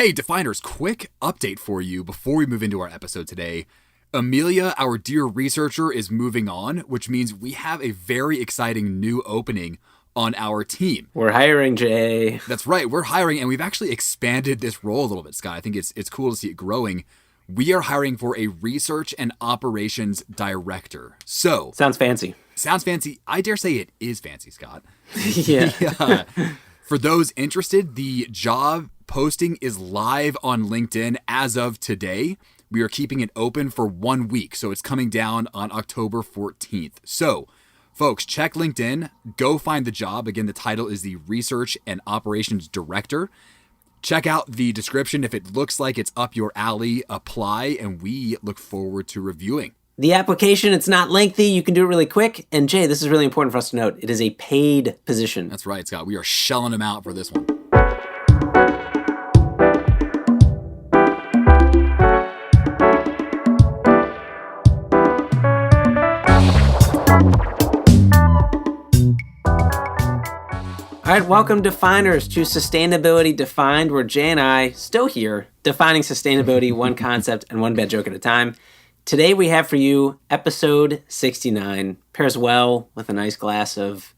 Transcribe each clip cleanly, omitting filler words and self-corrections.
Hey, Definers, quick update for you before we move into our episode today. Amelia, our dear researcher, is moving on, which means we have a very exciting new opening on our team. We're hiring, Jay. That's right, we're hiring, and we've actually expanded this role a little bit, Scott. I think it's cool to see it growing. We are hiring for a research and operations director. So sounds fancy. Sounds fancy. I dare say it is fancy, Scott. Yeah. For those interested, the job posting is live on LinkedIn as of today. We are keeping it open for 1 week, so it's coming down on October 14th. So, folks, check LinkedIn. Go find the job. Again, the title is the Research and Operations Director. Check out the description. If it looks like it's up your alley, apply, and we look forward to reviewing. The application, it's not lengthy. You can do it really quick. And Jay, this is really important for us to note. It is a paid position. That's right, Scott. We are shelling them out for this one. All right, welcome Definers to Sustainability Defined, where Jay and I, still here, defining sustainability one concept and one bad joke at a time. Today we have for you episode 69. Pairs well with a nice glass of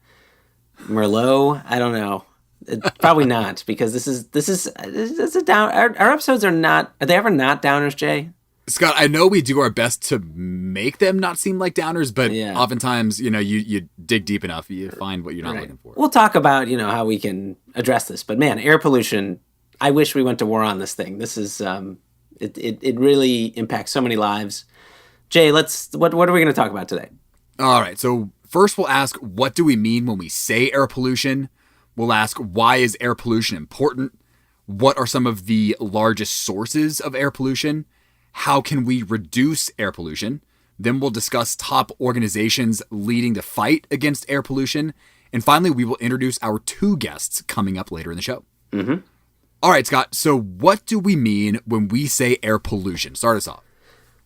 Merlot. I don't know. Probably not, because this is a down. Our episodes are they ever not downers, Jay? Scott, I know we do our best to make them not seem like downers, but oftentimes, you dig deep enough, you find what you're not looking for. We'll talk about, how we can address this. But man, air pollution, I wish we went to war on this thing. This is, it really impacts so many lives. Jay, what are we going to talk about today? All right. So first we'll ask, what do we mean when we say air pollution? We'll ask, why is air pollution important? What are some of the largest sources of air pollution? How can we reduce air pollution? Then we'll discuss top organizations leading the fight against air pollution. And finally, we will introduce our two guests coming up later in the show. Mm-hmm. All right, Scott. So what do we mean when we say air pollution? Start us off.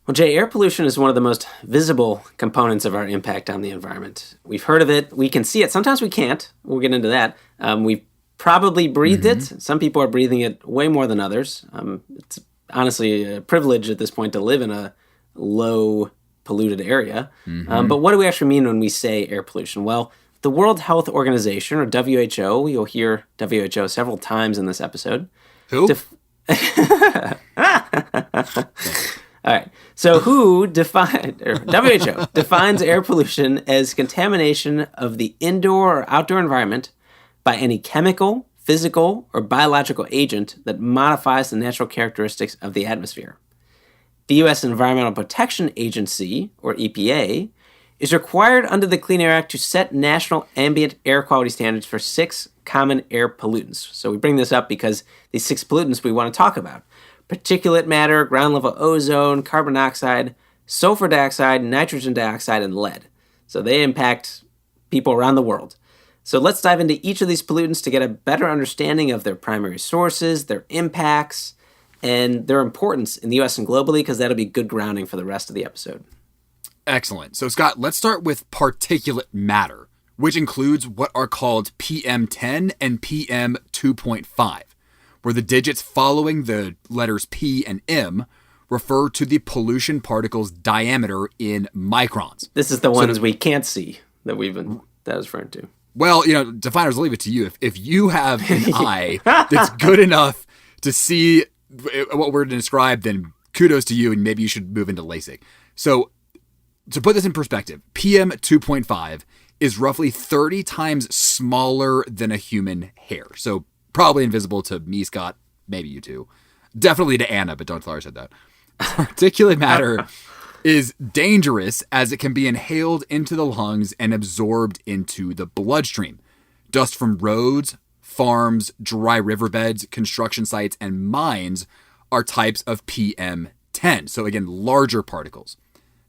Well, Jay, air pollution is one of the most visible components of our impact on the environment. We've heard of it. We can see it. Sometimes we can't. We'll get into that. We've probably breathed it. Some people are breathing it way more than others. It's honestly a privilege at this point to live in a low polluted area. But what do we actually mean when we say air pollution? Well, the World Health Organization, or WHO, you'll hear WHO several times in this episode. Who? All right. So WHO defines air pollution as contamination of the indoor or outdoor environment by any chemical, physical, or biological agent that modifies the natural characteristics of the atmosphere. The U.S. Environmental Protection Agency, or EPA, is required under the Clean Air Act to set national ambient air quality standards for 6 common air pollutants. So we bring this up because these 6 pollutants we want to talk about: particulate matter, ground level ozone, carbon dioxide, sulfur dioxide, nitrogen dioxide, and lead. So they impact people around the world. So let's dive into each of these pollutants to get a better understanding of their primary sources, their impacts, and their importance in the U.S. and globally, because that'll be good grounding for the rest of the episode. Excellent. So, Scott, let's start with particulate matter, which includes what are called PM10 and PM2.5, where the digits following the letters P and M refer to the pollution particle's diameter in microns. This is the ones we can't see that that was referring to. Well, Definers, I'll leave it to you. If you have an eye that's good enough to see what we're to describe, then kudos to you, and maybe you should move into LASIK. So, to put this in perspective, PM 2.5 is roughly 30 times smaller than a human hair. So, probably invisible to me, Scott, maybe you too. Definitely to Anna, but don't tell her I said that. Particulate matter is dangerous as it can be inhaled into the lungs and absorbed into the bloodstream. Dust from roads, farms, dry riverbeds, construction sites, and mines are types of PM10. So again, larger particles.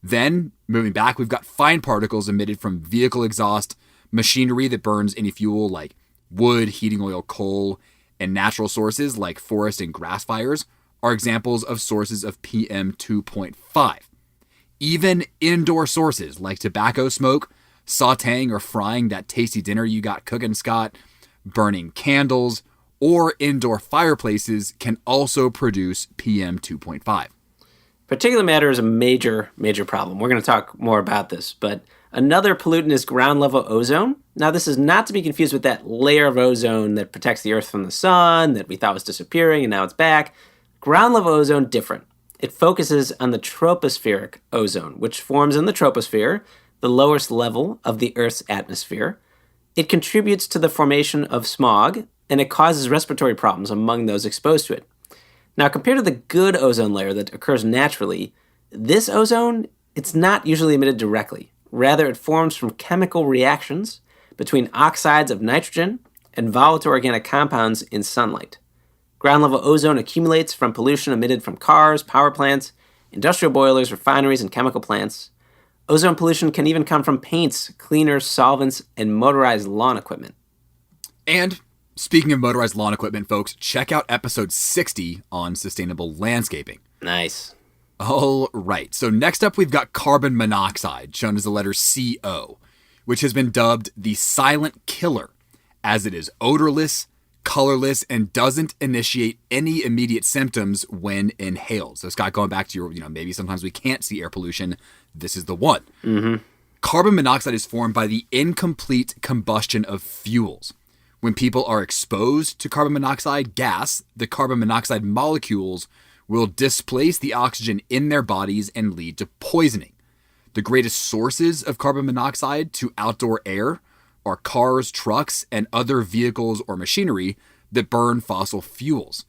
Then, moving back, we've got fine particles emitted from vehicle exhaust, machinery that burns any fuel like wood, heating oil, coal, and natural sources like forest and grass fires are examples of sources of PM 2.5. Even indoor sources like tobacco smoke, sauteing or frying that tasty dinner you got cooking, Scott, burning candles, or indoor fireplaces can also produce PM 2.5. Particulate matter is a major, major problem. We're going to talk more about this, but another pollutant is ground-level ozone. Now, this is not to be confused with that layer of ozone that protects the Earth from the sun that we thought was disappearing and now it's back. Ground-level ozone, different. It focuses on the tropospheric ozone, which forms in the troposphere, the lowest level of the Earth's atmosphere. It contributes to the formation of smog, and it causes respiratory problems among those exposed to it. Now, compared to the good ozone layer that occurs naturally, this ozone, it's not usually emitted directly. Rather, it forms from chemical reactions between oxides of nitrogen and volatile organic compounds in sunlight. Ground-level ozone accumulates from pollution emitted from cars, power plants, industrial boilers, refineries, and chemical plants. Ozone pollution can even come from paints, cleaners, solvents, and motorized lawn equipment. And speaking of motorized lawn equipment, folks, check out episode 60 on sustainable landscaping. Nice. All right. So next up, we've got carbon monoxide, shown as the letter CO, which has been dubbed the silent killer, as it is odorless, colorless, and doesn't initiate any immediate symptoms when inhaled. So Scott, going back to your, maybe sometimes we can't see air pollution. This is the one. Mm-hmm. Carbon monoxide is formed by the incomplete combustion of fuels. When people are exposed to carbon monoxide gas, the carbon monoxide molecules will displace the oxygen in their bodies and lead to poisoning. The greatest sources of carbon monoxide to outdoor air are cars, trucks, and other vehicles or machinery that burn fossil fuels.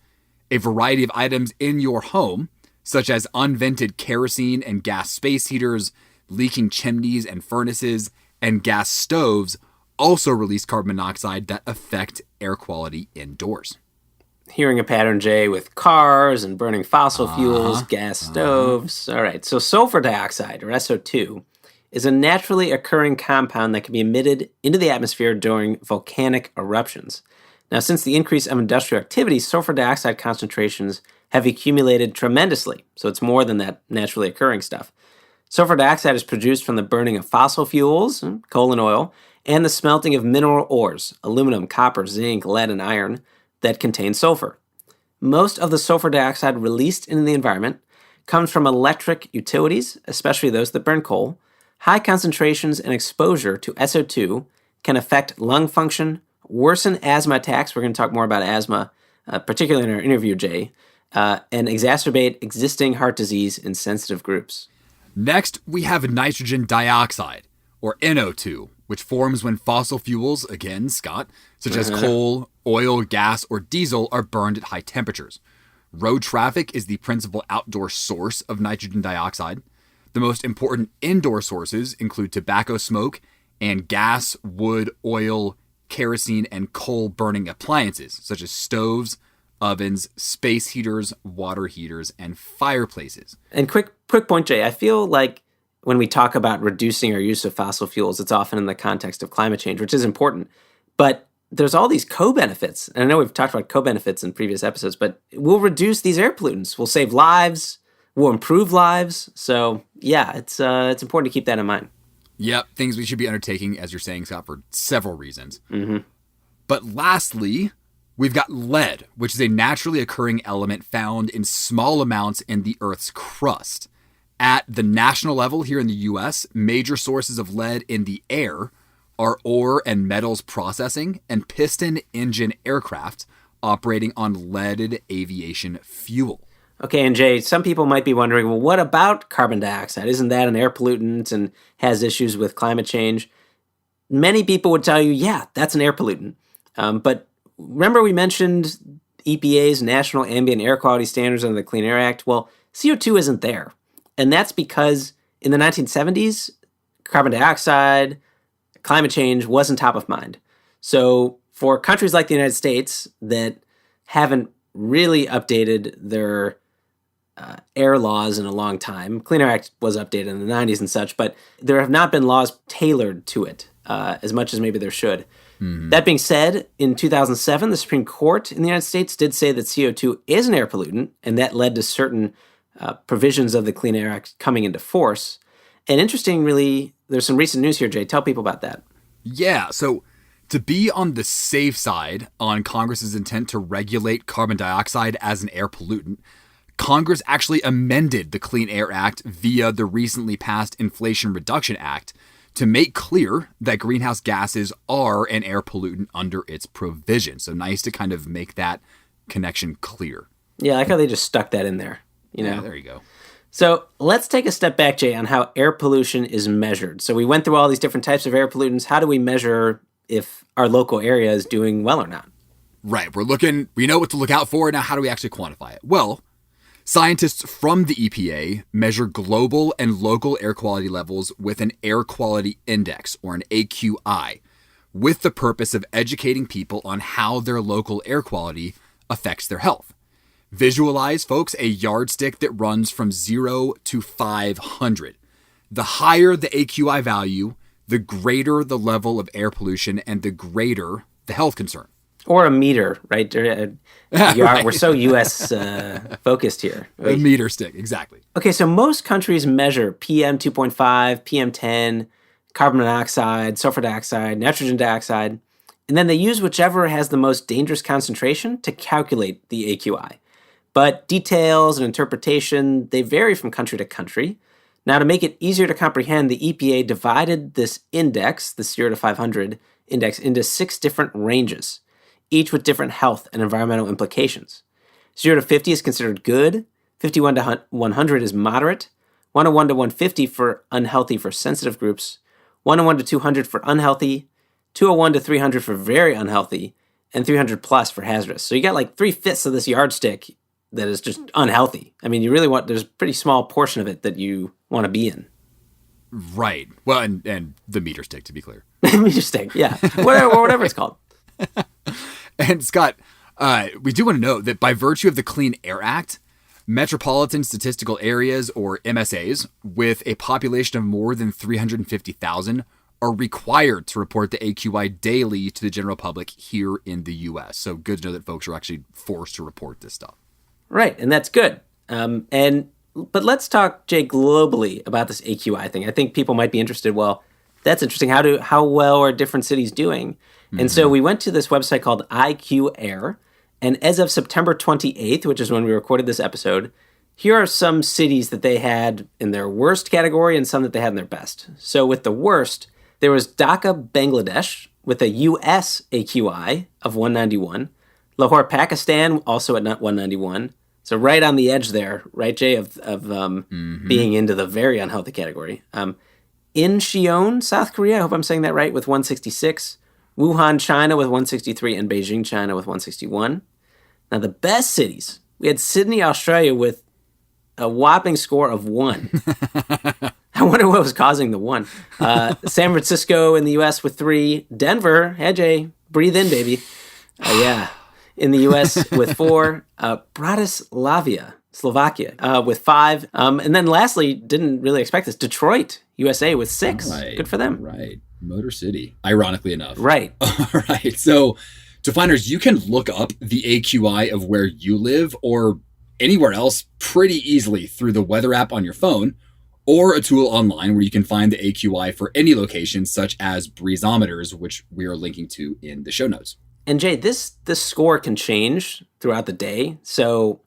A variety of items in your home, such as unvented kerosene and gas space heaters, leaking chimneys and furnaces, and gas stoves, also release carbon monoxide that affect air quality indoors. Hearing a pattern, Jay, with cars and burning fossil fuels, gas stoves. All right, so sulfur dioxide, or SO2, is a naturally occurring compound that can be emitted into the atmosphere during volcanic eruptions. Now, since the increase of industrial activity, sulfur dioxide concentrations have accumulated tremendously, so it's more than that naturally occurring stuff. Sulfur dioxide is produced from the burning of fossil fuels, coal and oil, and the smelting of mineral ores, aluminum, copper, zinc, lead, and iron, that contain sulfur. Most of the sulfur dioxide released into the environment comes from electric utilities, especially those that burn coal. High concentrations and exposure to SO2 can affect lung function, worsen asthma attacks. We're going to talk more about asthma, particularly in our interview, Jay, and exacerbate existing heart disease in sensitive groups. Next, we have nitrogen dioxide, or NO2, which forms when fossil fuels, again, Scott, such as coal, oil, gas, or diesel are burned at high temperatures. Road traffic is the principal outdoor source of nitrogen dioxide. The most important indoor sources include tobacco smoke and gas, wood, oil, kerosene, and coal burning appliances, such as stoves, ovens, space heaters, water heaters, and fireplaces. And quick point, Jay, I feel like when we talk about reducing our use of fossil fuels, it's often in the context of climate change, which is important. But there's all these co-benefits. And I know we've talked about co-benefits in previous episodes, but we'll reduce these air pollutants. We'll save lives. We'll improve lives. So, yeah, it's important to keep that in mind. Yep, things we should be undertaking, as you're saying, Scott, for several reasons. Mm-hmm. But lastly, we've got lead, which is a naturally occurring element found in small amounts in the Earth's crust. At the national level here in the U.S., major sources of lead in the air are ore and metals processing and piston engine aircraft operating on leaded aviation fuel. Okay, and Jay, some people might be wondering, well, what about carbon dioxide? Isn't that an air pollutant and has issues with climate change? Many people would tell you, yeah, that's an air pollutant. But remember we mentioned EPA's National Ambient Air Quality Standards under the Clean Air Act? Well, CO2 isn't there. And that's because in the 1970s, carbon dioxide, climate change wasn't top of mind. So for countries like the United States that haven't really updated their air laws in a long time, Clean Air Act was updated in the 90s and such, but there have not been laws tailored to it as much as maybe there should. Mm-hmm. That being said, in 2007, the Supreme Court in the United States did say that CO2 is an air pollutant, and that led to certain provisions of the Clean Air Act coming into force. And interestingly, there's some recent news here, Jay. Tell people about that. Yeah, so To be on the safe side on Congress's intent to regulate carbon dioxide as an air pollutant, Congress actually amended the Clean Air Act via the recently passed Inflation Reduction Act to make clear that greenhouse gases are an air pollutant under its provision. So nice to kind of make that connection clear. Yeah, I like how they just stuck that in there. Yeah, there you go. So let's take a step back, Jay, on how air pollution is measured. So we went through all these different types of air pollutants. How do we measure if our local area is doing well or not? Right. We know what to look out for. Now, how do we actually quantify it? Well, scientists from the EPA measure global and local air quality levels with an air quality index, or an AQI, with the purpose of educating people on how their local air quality affects their health. Visualize, folks, a yardstick that runs from 0 to 500. The higher the AQI value, the greater the level of air pollution and the greater the health concern. Or a meter, right? Right. We're so U.S. focused here. A meter stick, exactly. Okay, so most countries measure PM 2.5, PM 10, carbon monoxide, sulfur dioxide, nitrogen dioxide, and then they use whichever has the most dangerous concentration to calculate the AQI. But details and interpretation, they vary from country to country. Now, to make it easier to comprehend, the EPA divided this index, the 0 to 500 index, into 6 different ranges, each with different health and environmental implications. 0 to 50 is considered good, 51 to 100 is moderate, 101 to 150 for unhealthy for sensitive groups, 101 to 200 for unhealthy, 201 to 300 for very unhealthy, and 300 plus for hazardous. So you got like 3/5 of this yardstick that is just unhealthy. I mean, there's a pretty small portion of it that you want to be in. Right. Well, and the meter stick, to be clear. Meter stick, yeah. Whatever it's called. And Scott, we do want to note that by virtue of the Clean Air Act, metropolitan statistical areas, or MSAs, with a population of more than 350,000 are required to report the AQI daily to the general public here in the U.S. So good to know that folks are actually forced to report this stuff. Right, and that's good. But let's talk, Jay, globally about this AQI thing. I think people might be interested. Well, that's interesting. How well are different cities doing? And so we went to this website called IQ Air, and as of September 28th, which is when we recorded this episode, here are some cities that they had in their worst category and some that they had in their best. So with the worst, there was Dhaka, Bangladesh, with a US AQI of 191, Lahore, Pakistan, also at 191. So right on the edge there, right, Jay, of being into the very unhealthy category. Incheon, South Korea, I hope I'm saying that right, with 166. Wuhan, China with 163, and Beijing, China with 161. Now the best cities, we had Sydney, Australia with a whopping score of 1. I wonder what was causing the 1. San Francisco in the U.S. with 3. Denver, hey Jay, breathe in, baby. Yeah. In the U.S. with 4, Bratislava, Slovakia, with 5. And then lastly, didn't really expect this, Detroit, USA with 6. Right, good for them. Right. Motor City, ironically enough. Right. All right. So, to finders, you can look up the AQI of where you live or anywhere else pretty easily through the weather app on your phone or a tool online where you can find the AQI for any location, such as breezometers, which we are linking to in the show notes. And Jay, this score can change throughout the day, so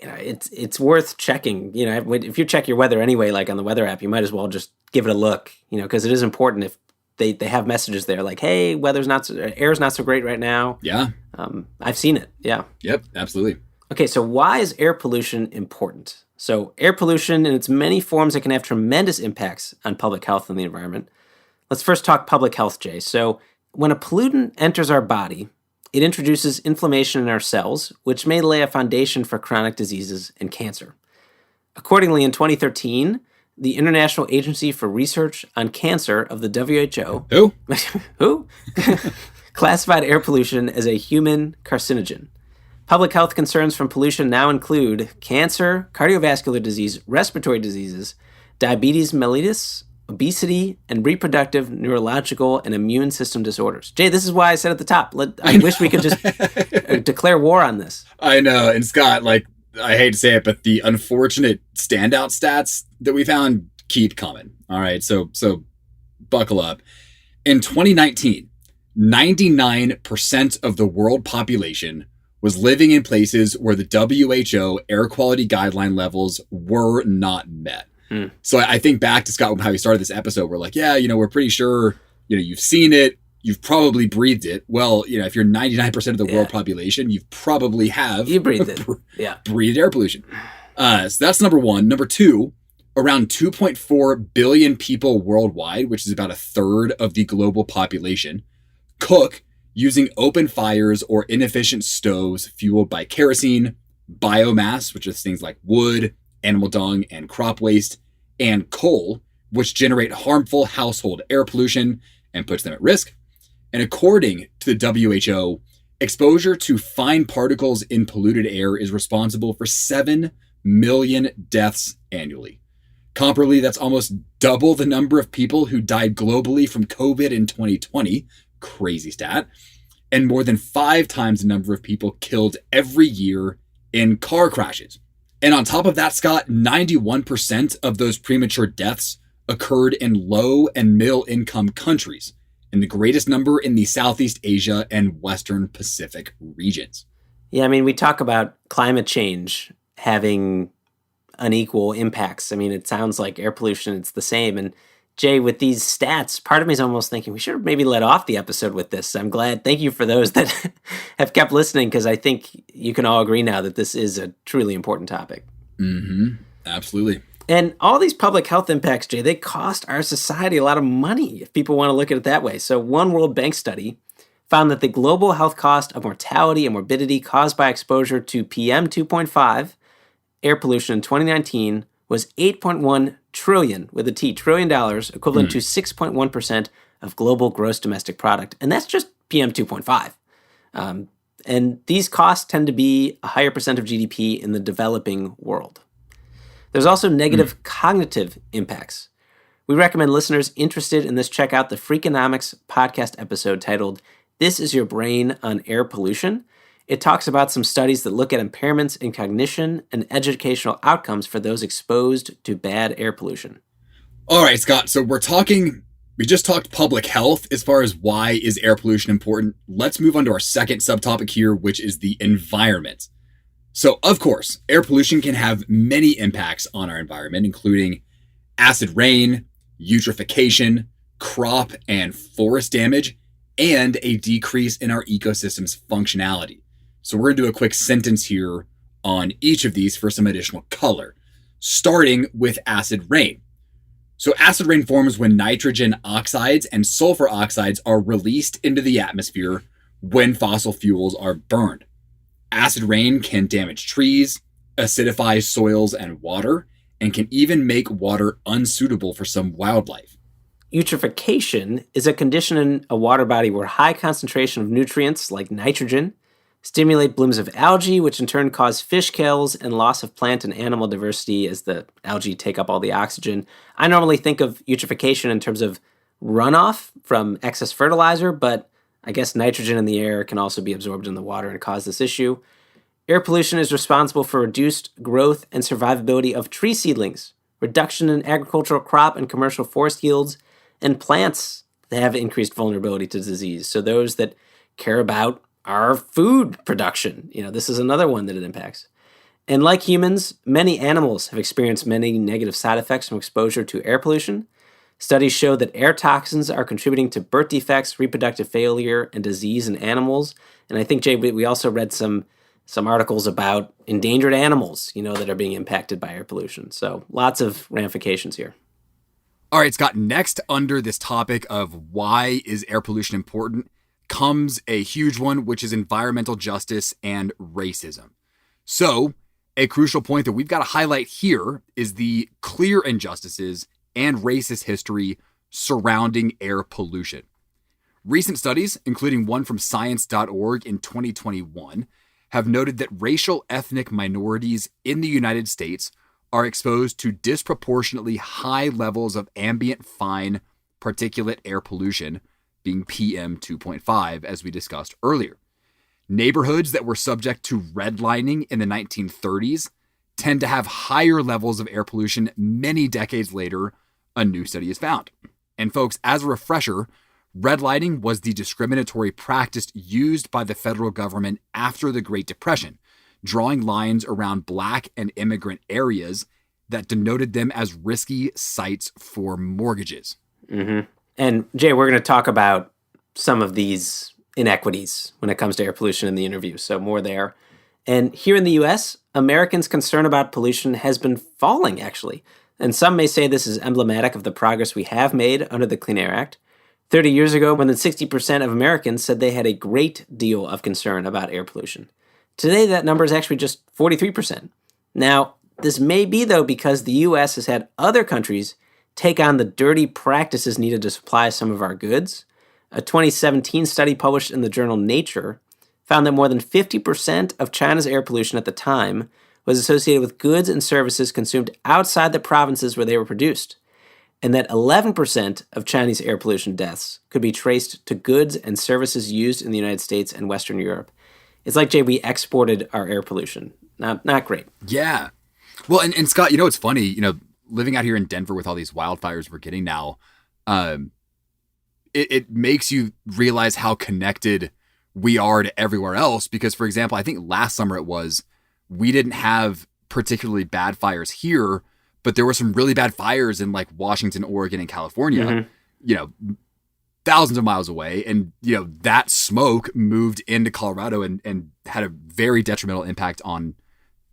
it's worth checking. If you check your weather anyway, like on the weather app, you might as well just give it a look. Because it is important if they have messages there like, "Hey, air's not so great right now." Yeah, I've seen it. Yeah. Yep, absolutely. Okay, so why is air pollution important? So air pollution in its many forms, it can have tremendous impacts on public health and the environment. Let's first talk public health, Jay. So when a pollutant enters our body, it introduces inflammation in our cells, which may lay a foundation for chronic diseases and cancer. Accordingly, in 2013, the International Agency for Research on Cancer of the WHO who classified air pollution as a human carcinogen. Public health concerns from pollution now include cancer, cardiovascular disease, respiratory diseases, diabetes mellitus, obesity, and reproductive, neurological, and immune system disorders. Jay, this is why I said at the top, I wish we could just declare war on this. I know. And Scott, I hate to say it, but the unfortunate standout stats that we found keep coming. All right. So buckle up. In 2019, 99% of the world population was living in places where the WHO air quality guideline levels were not met. So I think back to Scott, how he started this episode. We're like, yeah, we're pretty sure, you've seen it. You've probably breathed it. Well, if you're 99% of the world population, you probably have breathed it. Breathed air pollution. So that's number one. Number two, around 2.4 billion people worldwide, which is about a third of the global population, cook using open fires or inefficient stoves fueled by kerosene, biomass, which is things like wood, animal dung, and crop waste, and coal, which generate harmful household air pollution and puts them at risk. And according to the WHO, exposure to fine particles in polluted air is responsible for 7 million deaths annually. Comparably, that's almost double the number of people who died globally from COVID in 2020. Crazy stat. And more than 5 times the number of people killed every year in car crashes. And on top of that, Scott, 91% of those premature deaths occurred in low and middle income countries, and the greatest number in the Southeast Asia and Western Pacific regions. Yeah, I mean, we talk about climate change having unequal impacts. I mean, it sounds like air pollution, it's the same. And Jay, with these stats, part of me is almost thinking we should have maybe let off the episode with this. I'm glad. Thank you for those that have kept listening, because I think you can all agree now that this is a truly important topic. Absolutely. And all these public health impacts, Jay, they cost our society a lot of money if people want to look at it that way. So one World Bank study found that the global health cost of mortality and morbidity caused by exposure to PM 2.5 air pollution in 2019 was $8.1 trillion, with a T, trillion dollars, equivalent to 6.1% of global gross domestic product. And that's just PM 2.5. And these costs tend to be a higher percent of GDP in the developing world. There's also negative cognitive impacts. We recommend listeners interested in this check out the Freakonomics podcast episode titled, "This is Your Brain on Air Pollution." It talks about some studies that look at impairments in cognition and educational outcomes for those exposed to bad air pollution. All right, Scott. So we just talked public health as far as why is air pollution important. Let's move on to our second subtopic here, which is the environment. So, of course, air pollution can have many impacts on our environment, including acid rain, eutrophication, crop and forest damage, and a decrease in our ecosystem's functionality. So we're going to do a quick sentence here on each of these for some additional color, starting with acid rain. So acid rain forms when nitrogen oxides and sulfur oxides are released into the atmosphere when fossil fuels are burned. Acid rain can damage trees, acidify soils and water, and can even make water unsuitable for some wildlife. Eutrophication is a condition in a water body where high concentration of nutrients like nitrogen stimulate blooms of algae, which in turn cause fish kills and loss of plant and animal diversity as the algae take up all the oxygen. I normally think of eutrophication in terms of runoff from excess fertilizer, but I guess nitrogen in the air can also be absorbed in the water and cause this issue. Air pollution is responsible for reduced growth and survivability of tree seedlings, reduction in agricultural crop and commercial forest yields, and plants that have increased vulnerability to disease. So those that care about our food production, this is another one that it impacts. And like humans, many animals have experienced many negative side effects from exposure to air pollution. Studies show that air toxins are contributing to birth defects, reproductive failure, and disease in animals. And I think, Jay, we also read some articles about endangered animals, that are being impacted by air pollution. So lots of ramifications here. All right, Scott, next under this topic of why is air pollution important comes a huge one, which is environmental justice and racism. So a crucial point that we've got to highlight here is the clear injustices and racist history surrounding air pollution. Recent studies, including one from science.org in 2021, have noted that racial ethnic minorities in the United States are exposed to disproportionately high levels of ambient fine particulate air pollution, being PM 2.5, as we discussed earlier. Neighborhoods that were subject to redlining in the 1930s tend to have higher levels of air pollution many decades later, a new study has found. And folks, as a refresher, Red lighting was the discriminatory practice used by the federal government after the Great Depression, drawing lines around Black and immigrant areas that denoted them as risky sites for mortgages. Mm-hmm. And Jay, we're going to talk about some of these inequities when it comes to air pollution in the interview, so more there. And here in the U.S., Americans' concern about pollution has been falling, actually. And some may say this is emblematic of the progress we have made under the Clean Air Act. 30 years ago, more than 60% of Americans said they had a great deal of concern about air pollution. Today, that number is actually just 43%. Now, this may be, though, because the U.S. has had other countries take on the dirty practices needed to supply some of our goods. A 2017 study published in the journal Nature found that more than 50% of China's air pollution at the time was associated with goods and services consumed outside the provinces where they were produced, and that 11% of Chinese air pollution deaths could be traced to goods and services used in the United States and Western Europe. It's like, Jay, we exported our air pollution. Not great. Yeah. Well, and Scott, it's funny, living out here in Denver with all these wildfires we're getting now, it makes you realize how connected we are to everywhere else. Because, for example, I think last summer we didn't have particularly bad fires here, but there were some really bad fires in like Washington, Oregon, and California, thousands of miles away. And, that smoke moved into Colorado and had a very detrimental impact on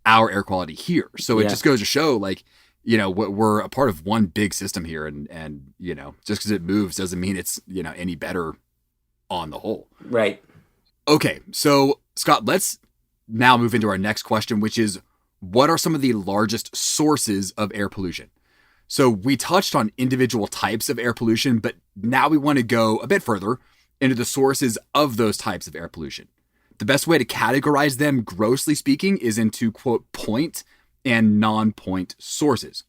our air quality here. So it just goes to show, like, we're a part of one big system here. And just because it moves doesn't mean it's, any better on the whole. Right. Okay. So, Scott, let's now move into our next question, which is, what are some of the largest sources of air pollution? So we touched on individual types of air pollution, but now we want to go a bit further into the sources of those types of air pollution. The best way to categorize them, grossly speaking, is into, quote, point and non-point sources.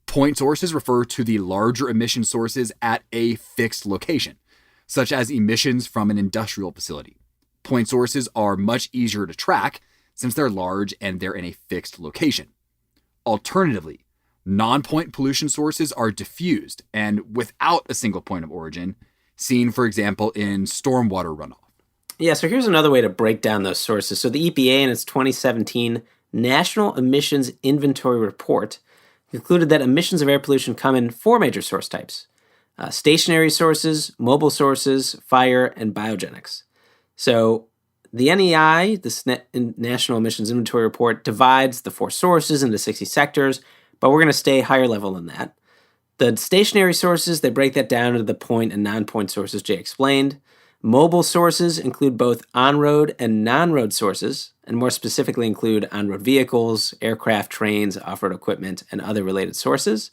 Point sources refer to the larger emission sources at a fixed location, such as emissions from an industrial facility. Point sources are much easier to track since they're large and they're in a fixed location. Alternatively, non-point pollution sources are diffused and without a single point of origin, seen, for example, in stormwater runoff. Yeah, so here's another way to break down those sources. So the EPA in its 2017 National Emissions Inventory Report concluded that emissions of air pollution come in four major source types: stationary sources, mobile sources, fire, and biogenics. So the NEI, the National Emissions Inventory Report, divides the four sources into 60 sectors, but we're going to stay higher level than that. The stationary sources, they break that down into the point and non-point sources Jay explained. Mobile sources include both on-road and non-road sources, and more specifically include on-road vehicles, aircraft, trains, off-road equipment, and other related sources.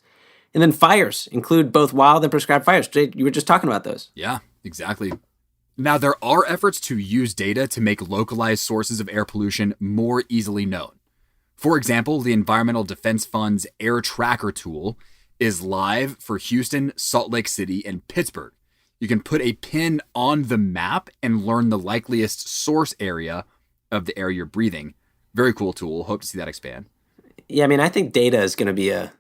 And then fires include both wild and prescribed fires. Jay, you were just talking about those. Yeah, exactly. Now, there are efforts to use data to make localized sources of air pollution more easily known. For example, the Environmental Defense Fund's Air Tracker tool is live for Houston, Salt Lake City, and Pittsburgh. You can put a pin on the map and learn the likeliest source area of the air you're breathing. Very cool tool. Hope to see that expand. Yeah, I mean, I think data is going to be a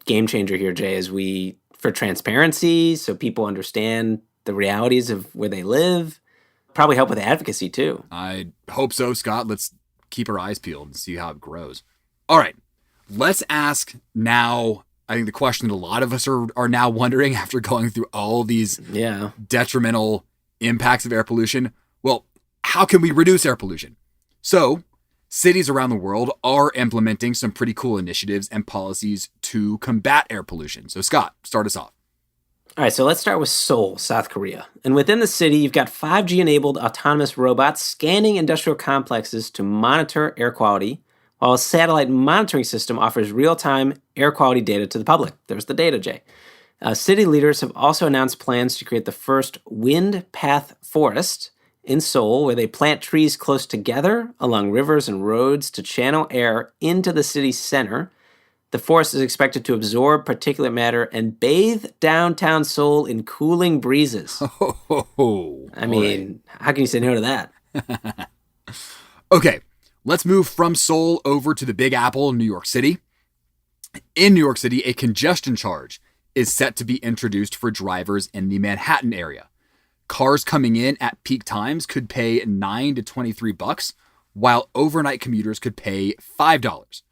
game changer here, Jay, for transparency, so people understand the realities of where they live. Probably help with advocacy, too. I hope so, Scott. Let's keep our eyes peeled and see how it grows. All right, let's ask now, I think the question that a lot of us are now wondering after going through all these detrimental impacts of air pollution. Well, how can we reduce air pollution? So, cities around the world are implementing some pretty cool initiatives and policies to combat air pollution. So, Scott, start us off. All right, so let's start with Seoul, South Korea. And within the city, you've got 5G-enabled autonomous robots scanning industrial complexes to monitor air quality, while a satellite monitoring system offers real-time air quality data to the public. There's the data, Jay. City leaders have also announced plans to create the first wind path forest in Seoul, where they plant trees close together along rivers and roads to channel air into the city's center. The forest is expected to absorb particulate matter and bathe downtown Seoul in cooling breezes. I mean, how can you say no to that? Okay, let's move from Seoul over to the Big Apple in New York City. In New York City, a congestion charge is set to be introduced for drivers in the Manhattan area. Cars coming in at peak times could pay $9 to $23, while overnight commuters could pay $5.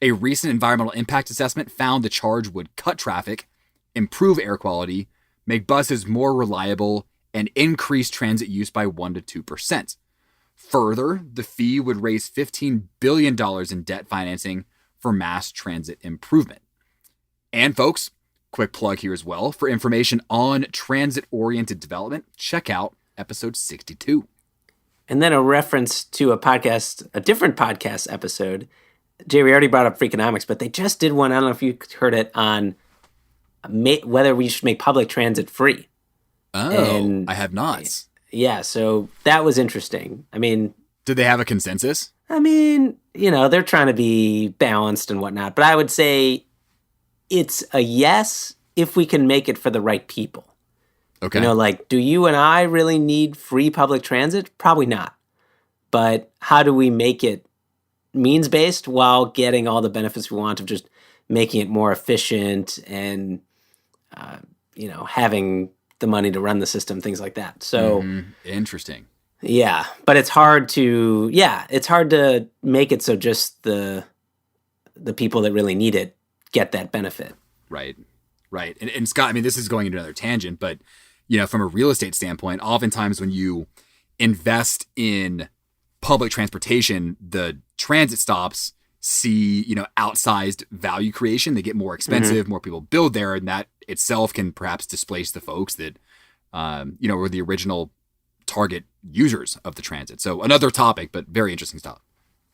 A recent environmental impact assessment found the charge would cut traffic, improve air quality, make buses more reliable, and increase transit use by 1 to 2%. Further, the fee would raise $15 billion in debt financing for mass transit improvement. And folks, quick plug here as well. For information on transit-oriented development, check out episode 62. And then a reference to a different podcast episode. Jay, we already brought up Freakonomics, but they just did one, I don't know if you heard it, on whether we should make public transit free. Oh, and I have not. Yeah, so that was interesting. I mean... Did they have a consensus? I mean, they're trying to be balanced and whatnot, but I would say it's a yes if we can make it for the right people. Okay. Do you and I really need free public transit? Probably not. But how do we make it means-based while getting all the benefits we want of just making it more efficient and, having the money to run the system, things like that. So Interesting. Yeah, but it's hard to make it so just the people that really need it get that benefit. Right. And Scott, I mean, this is going into another tangent, but from a real estate standpoint, oftentimes when you invest in public transportation, the transit stops see, outsized value creation. They get more expensive, more people build there, and that itself can perhaps displace the folks that, were the original target users of the transit. So another topic, but very interesting stuff.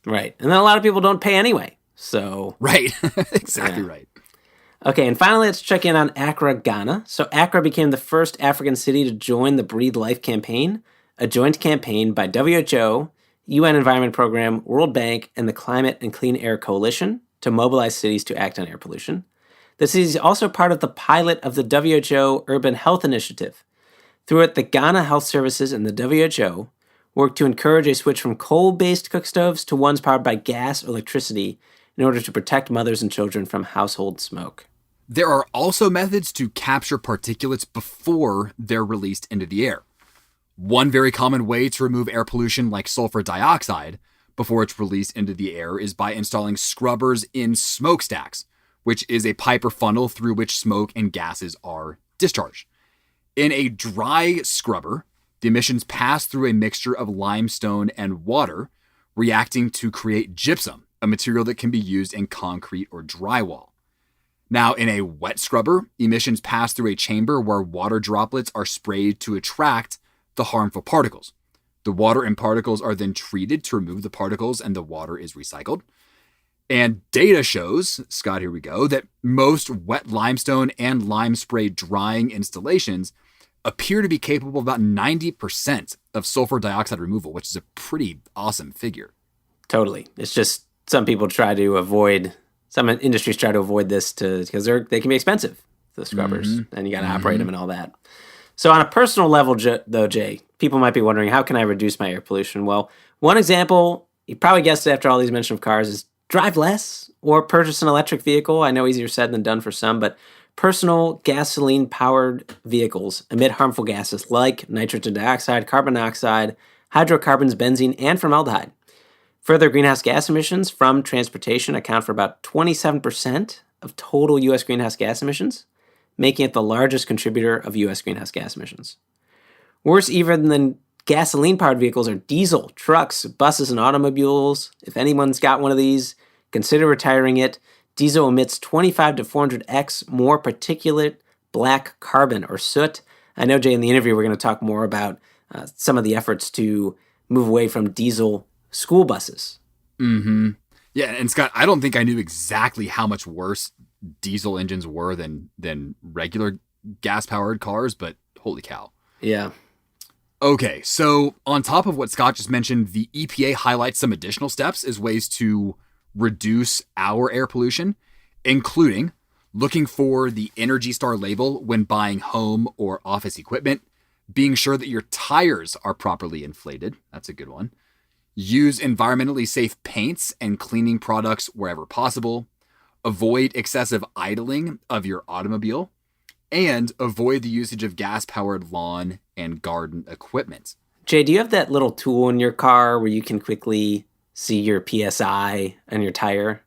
Right. And then a lot of people don't pay anyway. So right. Exactly right. Okay, and finally, let's check in on Accra, Ghana. So Accra became the first African city to join the Breathe Life campaign, a joint campaign by WHO, UN Environment Program, World Bank, and the Climate and Clean Air Coalition to mobilize cities to act on air pollution. The city is also part of the pilot of the WHO Urban Health Initiative. Through it, the Ghana Health Services and the WHO work to encourage a switch from coal-based cook stoves to ones powered by gas or electricity in order to protect mothers and children from household smoke. There are also methods to capture particulates before they're released into the air. One very common way to remove air pollution like sulfur dioxide before it's released into the air is by installing scrubbers in smokestacks, which is a pipe or funnel through which smoke and gases are discharged. In a dry scrubber, the emissions pass through a mixture of limestone and water, reacting to create gypsum, a material that can be used in concrete or drywall. Now, in a wet scrubber, emissions pass through a chamber where water droplets are sprayed to attract the harmful particles. The water and particles are then treated to remove the particles, and the water is recycled. And data shows, Scott, here we go, that most wet limestone and lime spray drying installations appear to be capable of about 90% of sulfur dioxide removal, which is a pretty awesome figure. Totally. It's just some industries try to avoid this because they can be expensive, the scrubbers, and you got to operate them and all that. So on a personal level, though, Jay, people might be wondering, how can I reduce my air pollution? Well, one example, you probably guessed it after all these mention of cars, is drive less or purchase an electric vehicle. I know easier said than done for some, but personal gasoline-powered vehicles emit harmful gases like nitrogen dioxide, carbon dioxide, hydrocarbons, benzene, and formaldehyde. Further, greenhouse gas emissions from transportation account for about 27% of total U.S. greenhouse gas emissions, making it the largest contributor of U.S. greenhouse gas emissions. Worse even than gasoline-powered vehicles are diesel, trucks, buses, and automobiles. If anyone's got one of these, consider retiring it. Diesel emits 25 to 400x more particulate black carbon or soot. I know, Jay, in the interview, we're going to talk more about some of the efforts to move away from diesel school buses. Mm-hmm. Yeah, and Scott, I don't think I knew exactly how much worse diesel engines were than regular gas-powered cars, but holy cow. Yeah. Okay, so on top of what Scott just mentioned, the EPA highlights some additional steps as ways to reduce our air pollution, including looking for the Energy Star label when buying home or office equipment, being sure that your tires are properly inflated. That's a good one. Use environmentally safe paints and cleaning products wherever possible. Avoid excessive idling of your automobile. and avoid the usage of gas-powered lawn and garden equipment. Jay, do you have that little tool in your car where you can quickly see your PSI on your tire?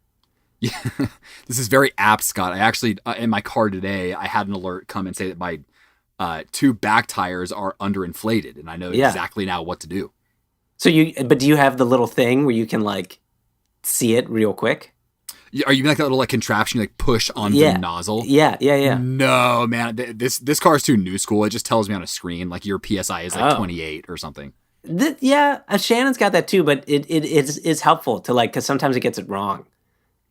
Yeah, this is very apt, Scott. I actually, in my car today, I had an alert come and say that my 2 back tires are underinflated, and I know exactly now what to do. So but do you have the little thing where you can like see it real quick? Are you like that little like contraption you like push on the nozzle? Yeah. No, man. This car is too new school. It just tells me on a screen like your PSI is like 28 or something. Shannon's got that too, but it's helpful to like, because sometimes it gets it wrong.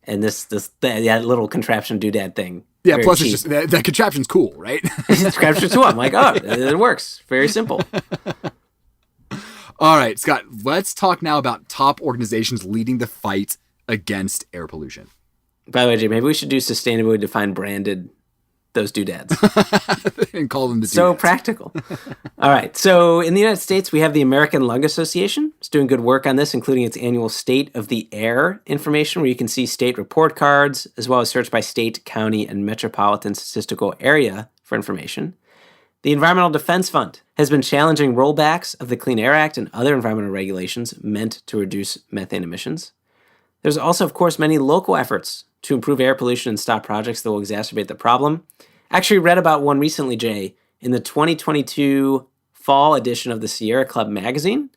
And that little contraption doodad thing. Yeah, plus cheap. It's just that contraption's cool, right? Contraption's cool. I'm like, oh, it works. Very simple. All right, Scott, let's talk now about top organizations leading the fight against air pollution. By the way, Jay, maybe we should do sustainably defined branded those doodads. And call them the doodads. So practical. All right. So in the United States, we have the American Lung Association. It's doing good work on this, including its annual State of the Air information, where you can see state report cards, as well as search by state, county, and metropolitan statistical area for information. The Environmental Defense Fund has been challenging rollbacks of the Clean Air Act and other environmental regulations meant to reduce methane emissions. There's also, of course, many local efforts to improve air pollution and stop projects that will exacerbate the problem. I actually read about one recently, Jay, in the 2022 fall edition of the Sierra Club magazine.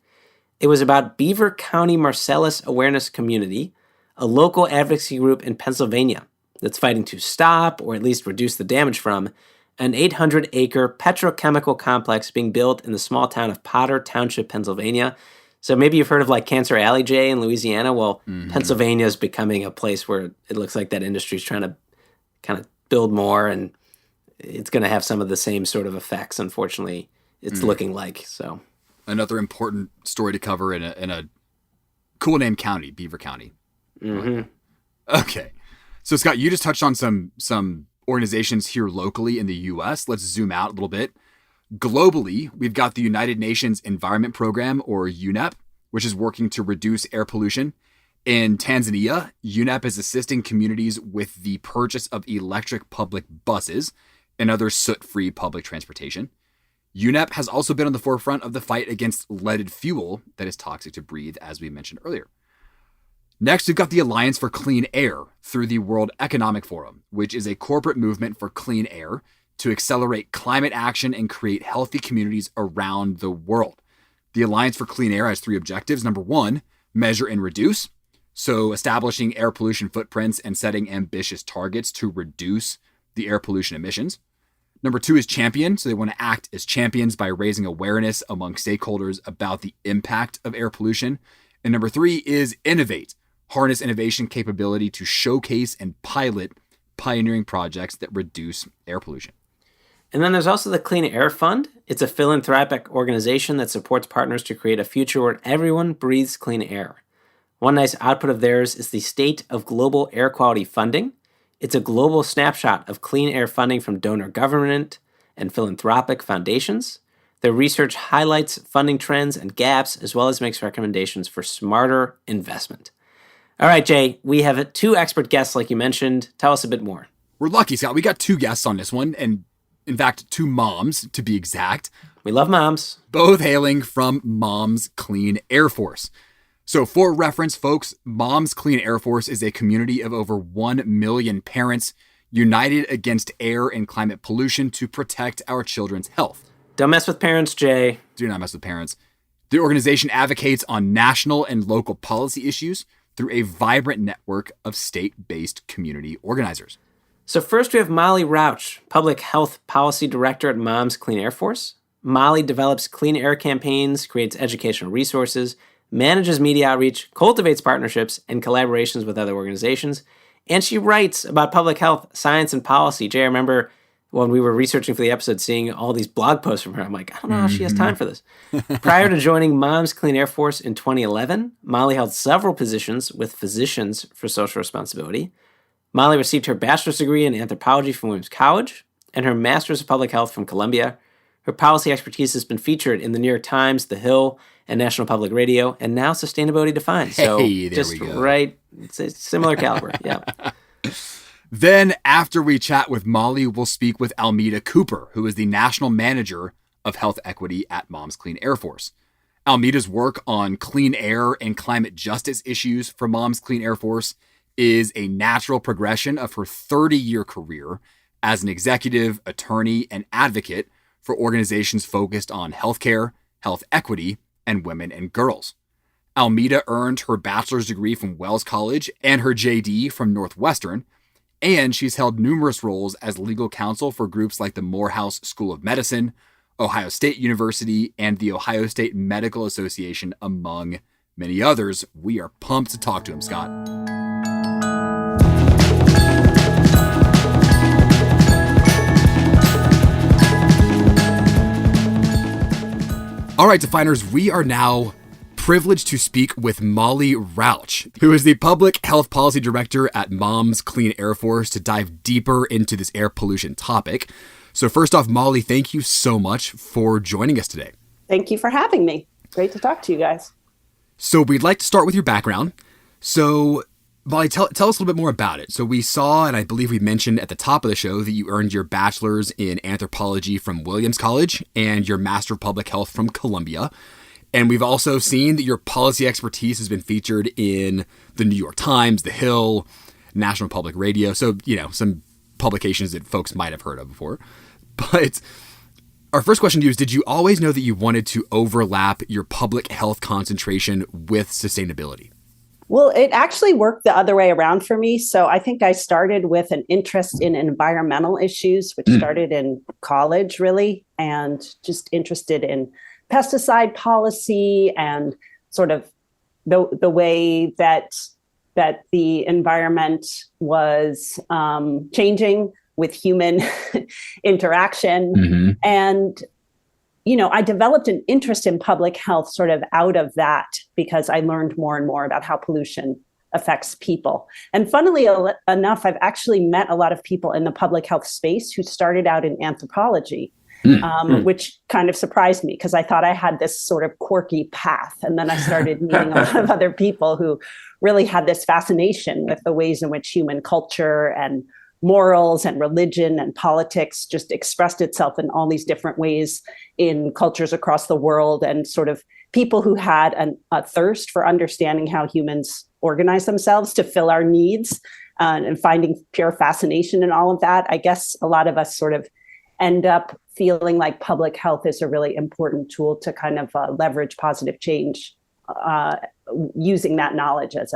It was about Beaver County Marcellus Awareness Community, a local advocacy group in Pennsylvania that's fighting to stop, or at least reduce the damage from, an 800-acre petrochemical complex being built in the small town of Potter Township, Pennsylvania. So maybe you've heard of like Cancer Alley, Jay, in Louisiana. Well, Pennsylvania is becoming a place where it looks like that industry is trying to kind of build more, and it's going to have some of the same sort of effects. Unfortunately, it's looking like so. Another important story to cover in a cool name county, Beaver County. Mm-hmm. Okay, so Scott, you just touched on some organizations here locally in the U.S. Let's zoom out a little bit. Globally, we've got the United Nations Environment Program, or UNEP, which is working to reduce air pollution. In Tanzania, UNEP is assisting communities with the purchase of electric public buses and other soot-free public transportation. UNEP has also been on the forefront of the fight against leaded fuel that is toxic to breathe, as we mentioned earlier. Next, we've got the Alliance for Clean Air through the World Economic Forum, which is a corporate movement for clean air to accelerate climate action and create healthy communities around the world. The Alliance for Clean Air has 3 objectives. Number 1, measure and reduce. So establishing air pollution footprints and setting ambitious targets to reduce the air pollution emissions. Number 2 is champion. So they want to act as champions by raising awareness among stakeholders about the impact of air pollution. And number 3 is innovate. Harness innovation capability to showcase and pilot pioneering projects that reduce air pollution. And then there's also the Clean Air Fund. It's a philanthropic organization that supports partners to create a future where everyone breathes clean air. One nice output of theirs is the State of Global Air Quality Funding. It's a global snapshot of clean air funding from donor government and philanthropic foundations. Their research highlights funding trends and gaps, as well as makes recommendations for smarter investment. All right, Jay, we have 2 expert guests, like you mentioned. Tell us a bit more. We're lucky, Scott. We got 2 guests on this one, and in fact, 2 moms, to be exact. We love moms. Both hailing from Moms Clean Air Force. So for reference, folks, Moms Clean Air Force is a community of over 1 million parents united against air and climate pollution to protect our children's health. Don't mess with parents, Jay. Do not mess with parents. The organization advocates on national and local policy issues through a vibrant network of state-based community organizers. So first we have Molly Rauch, Public Health Policy Director at Moms Clean Air Force. Molly develops clean air campaigns, creates educational resources, manages media outreach, cultivates partnerships and collaborations with other organizations, and she writes about public health, science, and policy. Jay, I remember when we were researching for the episode, seeing all these blog posts from her. I'm like, I don't know how she has time for this. Prior to joining Moms Clean Air Force in 2011, Molly held several positions with Physicians for Social Responsibility. Molly received her bachelor's degree in anthropology from Williams College and her master's of public health from Columbia. Her policy expertise has been featured in the New York Times, The Hill, and National Public Radio, and now Sustainability Defined. So hey, there just we go. Right, it's a similar caliber. Yeah. Then, after we chat with Molly, we'll speak with Almeta Cooper, who is the National Manager of Health Equity at Mom's Clean Air Force. Almeta's work on clean air and climate justice issues for Mom's Clean Air Force is a natural progression of her 30-year career as an executive, attorney, and advocate for organizations focused on healthcare, health equity, and women and girls. Almeta earned her bachelor's degree from Wells College and her JD from Northwestern, and she's held numerous roles as legal counsel for groups like the Morehouse School of Medicine, Ohio State University, and the Ohio State Medical Association, among many others. We are pumped to talk to him, Scott. All right, Definers, we are now privileged to speak with Molly Rauch, who is the Public Health Policy Director at Mom's Clean Air Force, to dive deeper into this air pollution topic. So first off, Molly, thank you so much for joining us today. Thank you for having me. Great to talk to you guys. So we'd like to start with your background. So Molly, tell us a little bit more about it. So we saw, and I believe we mentioned at the top of the show, that you earned your bachelor's in anthropology from Williams College and your Master of Public Health from Columbia. And we've also seen that your policy expertise has been featured in the New York Times, The Hill, National Public Radio. So, some publications that folks might have heard of before. But our first question to you is, did you always know that you wanted to overlap your public health concentration with sustainability? Well, it actually worked the other way around for me. So I think I started with an interest in environmental issues, which started in college, really, and just interested in pesticide policy and sort of the way that the environment was changing with human interaction. Mm-hmm. And, I developed an interest in public health sort of out of that because I learned more and more about how pollution affects people. And funnily enough, I've actually met a lot of people in the public health space who started out in anthropology. Which kind of surprised me because I thought I had this sort of quirky path. And then I started meeting a lot of other people who really had this fascination with the ways in which human culture and morals and religion and politics just expressed itself in all these different ways in cultures across the world, and sort of people who had a thirst for understanding how humans organize themselves to fill our needs, and finding pure fascination in all of that. I guess a lot of us sort of end up feeling like public health is a really important tool to kind of leverage positive change, using that knowledge as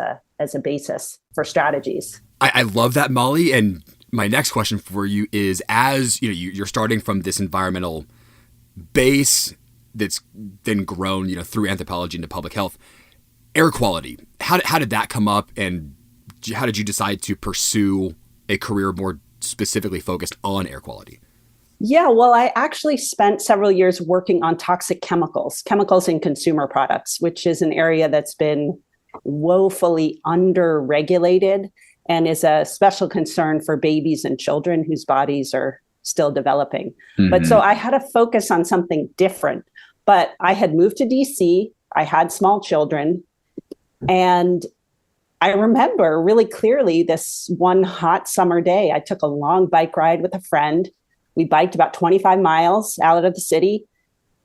a basis for strategies. I love that, Molly. And my next question for you is, as you're starting from this environmental base that's then grown, through anthropology into public health, air quality. How did that come up, and how did you decide to pursue a career more specifically focused on air quality? Yeah, well, I actually spent several years working on toxic chemicals in consumer products, which is an area that's been woefully under-regulated and is a special concern for babies and children whose bodies are still developing. Mm-hmm. But so I had to focus on something different. But I had moved to DC, I had small children, and I remember really clearly this one hot summer day. I took a long bike ride with a friend. We biked about 25 miles out of the city,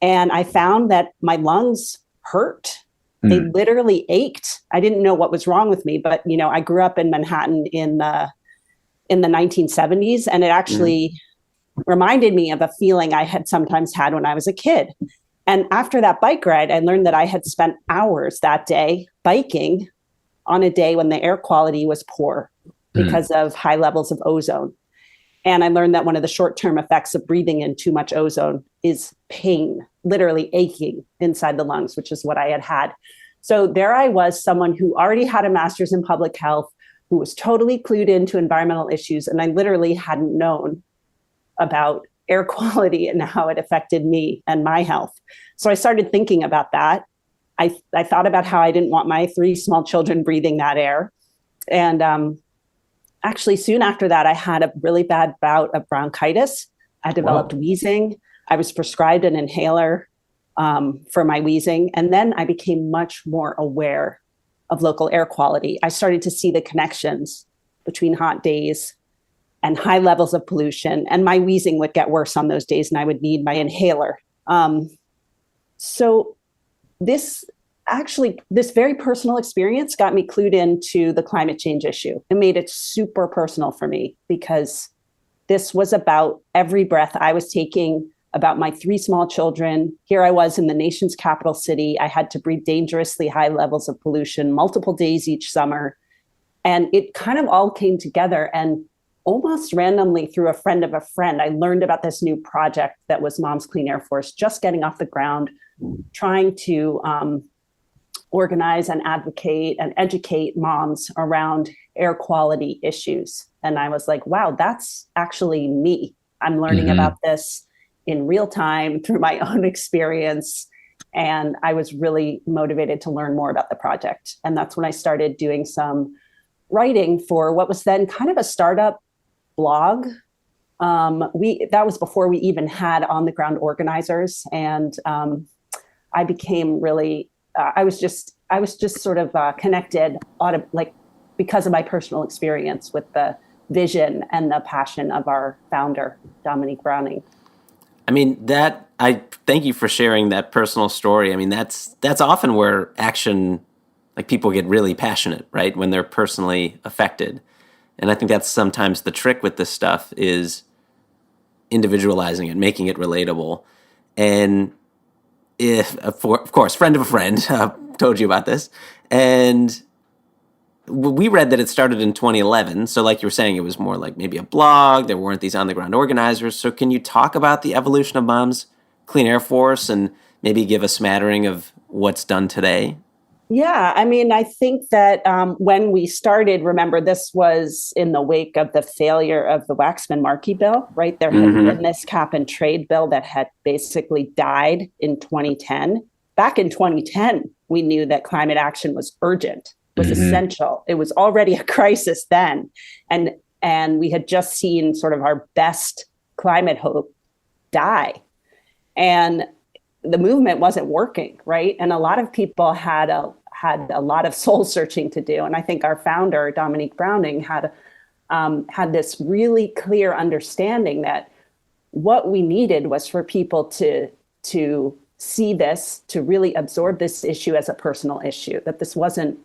and I found that my lungs hurt. They literally ached. I didn't know what was wrong with me, but I grew up in Manhattan in the 1970s, and it actually reminded me of a feeling I had sometimes had when I was a kid. And after that bike ride, I learned that I had spent hours that day biking on a day when the air quality was poor because of high levels of ozone. And I learned that one of the short-term effects of breathing in too much ozone is pain, literally aching inside the lungs, which is what I had had. So there I was, someone who already had a master's in public health, who was totally clued into environmental issues, and I literally hadn't known about air quality and how it affected me and my health. So I started thinking about that. I thought about how I didn't want my 3 small children breathing that air. And actually, soon after that, I had a really bad bout of bronchitis. I developed wheezing. I was prescribed an inhaler for my wheezing. And then I became much more aware of local air quality. I started to see the connections between hot days and high levels of pollution. And my wheezing would get worse on those days, and I would need my inhaler. So this very personal experience got me clued into the climate change issue. It made it super personal for me because this was about every breath I was taking, about my 3 small children. Here I was in the nation's capital city. I had to breathe dangerously high levels of pollution multiple days each summer. And it kind of all came together. And almost randomly through a friend of a friend, I learned about this new project that was Mom's Clean Air Force, just getting off the ground, trying to organize and advocate and educate moms around air quality issues. And I was like, wow, that's actually me. I'm learning about this in real time through my own experience. And I was really motivated to learn more about the project. And that's when I started doing some writing for what was then kind of a startup blog. That was before we even had on the ground organizers. And I became really, I was just sort of connected because of my personal experience with the vision and the passion of our founder, Dominique Browning. I mean, I thank you for sharing that personal story. I mean, that's often where action, like people get really passionate, right? When they're personally affected. And I think that's sometimes the trick with this stuff is individualizing it, making it relatable. And if, of course, friend of a friend told you about this. And we read that it started in 2011. So like you were saying, it was more like maybe a blog. There weren't these on-the-ground organizers. So can you talk about the evolution of Mom's Clean Air Force and maybe give a smattering of what's done today? Yeah, I mean, I think that when we started, remember, this was in the wake of the failure of the Waxman-Markey bill, right? There had been this cap and trade bill that had basically died in 2010. Back in 2010, we knew that climate action was urgent, was essential. It was already a crisis then. And we had just seen sort of our best climate hope die. And the movement wasn't working, right? And a lot of people had a lot of soul searching to do. And I think our founder, Dominique Browning, had this really clear understanding that what we needed was for people to see this, to really absorb this issue as a personal issue, that this wasn't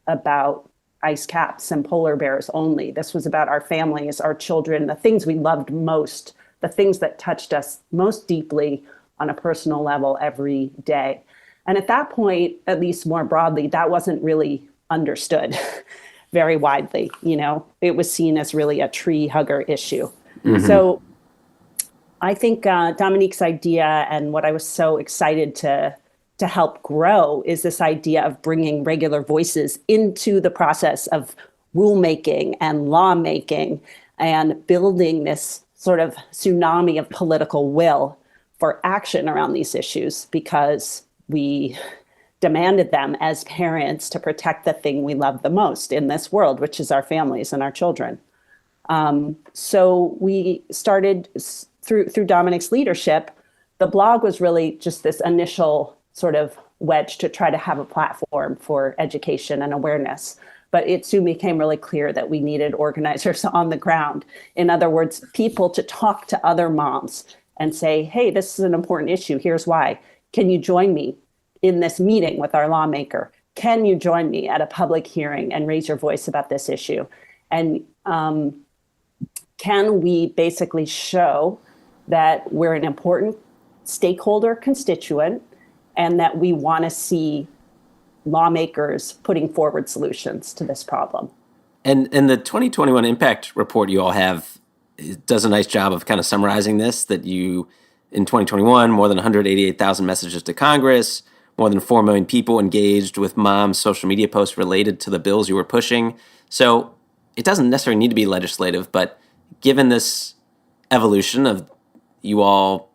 about ice caps and polar bears only. This was about our families, our children, the things we loved most, the things that touched us most deeply on a personal level every day. And at that point, at least more broadly, that wasn't really understood very widely. You know, it was seen as really a tree hugger issue. So I think Dominique's idea and what I was so excited to help grow is this idea of bringing regular voices into the process of rulemaking and lawmaking and building this sort of tsunami of political will for action around these issues, because we demanded them as parents to protect the thing we love the most in this world, which is our families and our children. So we started through Dominique's leadership. The blog was really just this initial sort of wedge to try to have a platform for education and awareness. But it soon became really clear that we needed organizers on the ground. In other words, people to talk to other moms and say, hey, this is an important issue. Here's why. Can you join me in this meeting with our lawmaker? Can you join me at a public hearing and raise your voice about this issue? And can we basically show that we're an important stakeholder constituent and that we want to see lawmakers putting forward solutions to this problem? And the 2021 impact report you all have does a nice job of kind of summarizing this, that you, in 2021, more than 188,000 messages to Congress, more than 4 million people engaged with Mom's social media posts related to the bills you were pushing. So it doesn't necessarily need to be legislative, but given this evolution of you all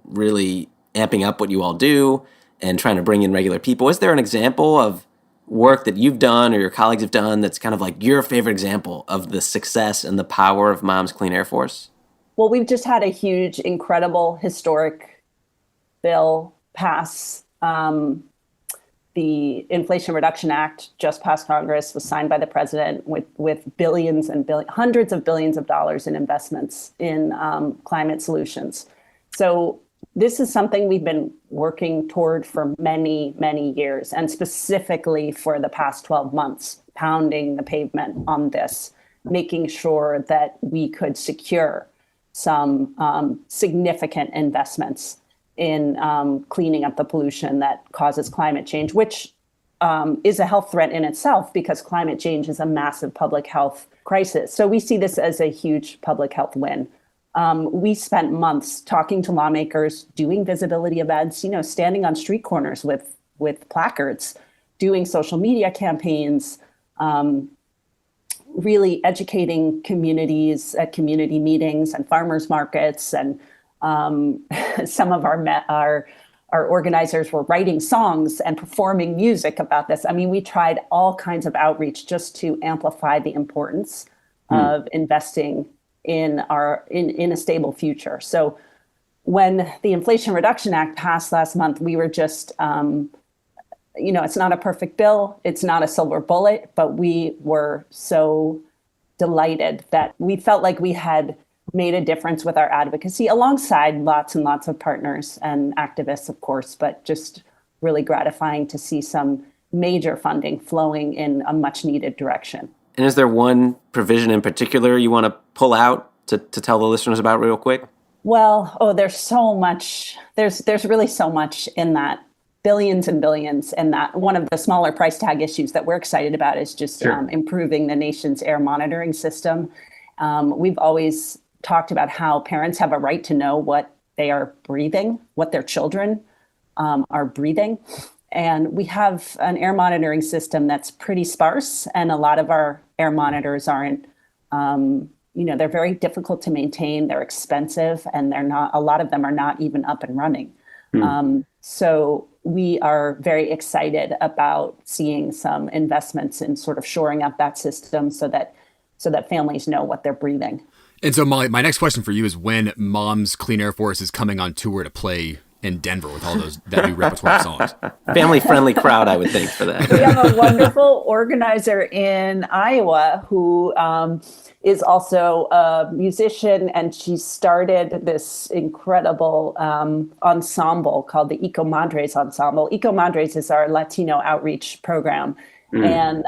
really amping up what you all do and trying to bring in regular people, is there an example of work that you've done or your colleagues have done that's kind of like your favorite example of the success and the power of Mom's Clean Air Force? Well, we've just had a huge, incredible, historic bill pass the Inflation Reduction Act just passed Congress, was signed by the president with billions and hundreds of billions of dollars in investments in climate solutions. So this is something we've been working toward for many, many years, and specifically for the past 12 months, pounding the pavement on this, making sure that we could secure some significant investments in cleaning up the pollution that causes climate change, which is a health threat in itself because climate change is a massive public health crisis. So we see this as a huge public health win. We spent months talking to lawmakers, doing visibility events, standing on street corners with placards, doing social media campaigns, really educating communities at community meetings and farmers markets. And some of our organizers were writing songs and performing music about this. I mean, we tried all kinds of outreach just to amplify the importance of investing in a stable future. So when the Inflation Reduction Act passed last month, we were just, it's not a perfect bill, it's not a silver bullet, but we were so delighted that we felt like we had made a difference with our advocacy alongside lots and lots of partners and activists, of course, but just really gratifying to see some major funding flowing in a much needed direction. And is there one provision in particular you want to pull out to tell the listeners about real quick? Well, there's so much. There's really so much in that, billions and billions. And that one of the smaller price tag issues that we're excited about is just improving the nation's air monitoring system. We've always talked about how parents have a right to know what they are breathing, what their children are breathing. And we have an air monitoring system that's pretty sparse, and a lot of our air monitors aren't, they're very difficult to maintain, they're expensive, and a lot of them are not even up and running. So we are very excited about seeing some investments in sort of shoring up that system so that families know what they're breathing. And so, Molly, my next question for you is when Mom's Clean Air Force is coming on tour to play in Denver with all that new repertoire of songs. Family-friendly crowd, I would think, for that. We have a wonderful organizer in Iowa who is also a musician, and she started this incredible ensemble called the Madres Ensemble. Madres is our Latino outreach program. And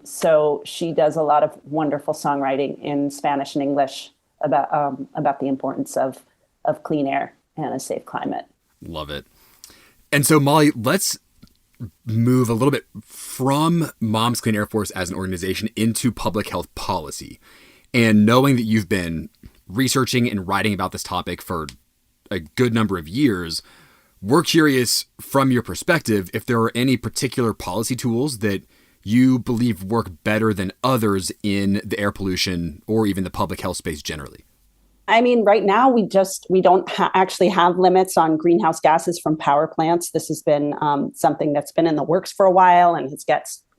so she does a lot of wonderful songwriting in Spanish and English about the importance of clean air and a safe climate. Love it. And so, Molly, let's move a little bit from Mom's Clean Air Force as an organization into public health policy. And knowing that you've been researching and writing about this topic for a good number of years, we're curious from your perspective if there are any particular policy tools that you believe work better than others in the air pollution or even the public health space generally. I mean, right now, we don't actually have limits on greenhouse gases from power plants. This has been something that's been in the works for a while and has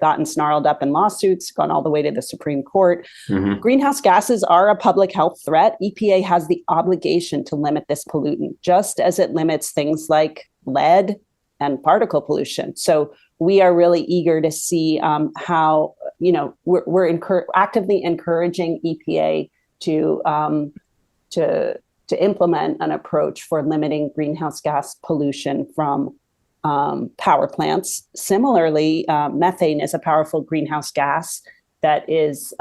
gotten snarled up in lawsuits, gone all the way to the Supreme Court. Mm-hmm. Greenhouse gases are a public health threat. EPA has the obligation to limit this pollutant, just as it limits things like lead and particle pollution. So we are really eager to see how, we're actively encouraging EPA to implement an approach for limiting greenhouse gas pollution from power plants. Similarly, methane is a powerful greenhouse gas that is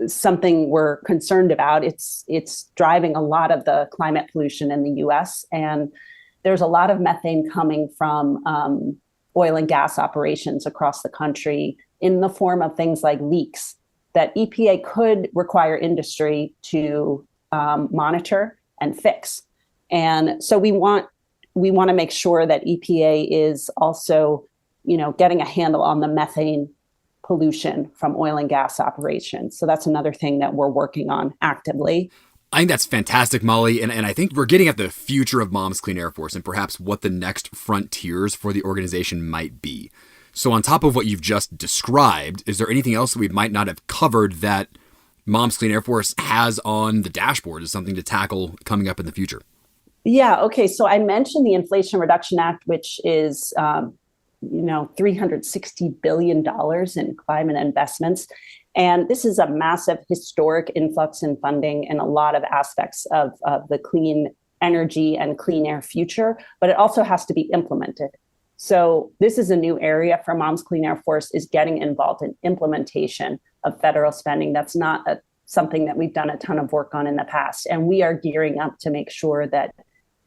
something we're concerned about. It's driving a lot of the climate pollution in the U.S., and there's a lot of methane coming from oil and gas operations across the country in the form of things like leaks that EPA could require industry to monitor and fix. And so we want to make sure that EPA is also, getting a handle on the methane pollution from oil and gas operations. So that's another thing that we're working on actively. I think that's fantastic, Molly. And I think we're getting at the future of Mom's Clean Air Force and perhaps what the next frontiers for the organization might be. So on top of what you've just described, is there anything else that we might not have covered that Mom's Clean Air Force has on the dashboard as something to tackle coming up in the future? Yeah. Okay. So I mentioned the Inflation Reduction Act, which is, $360 billion in climate investments. And this is a massive historic influx in funding in a lot of aspects of the clean energy and clean air future, but it also has to be implemented. So this is a new area for Moms Clean Air Force, is getting involved in implementation of federal spending. That's not something that we've done a ton of work on in the past. And we are gearing up to make sure that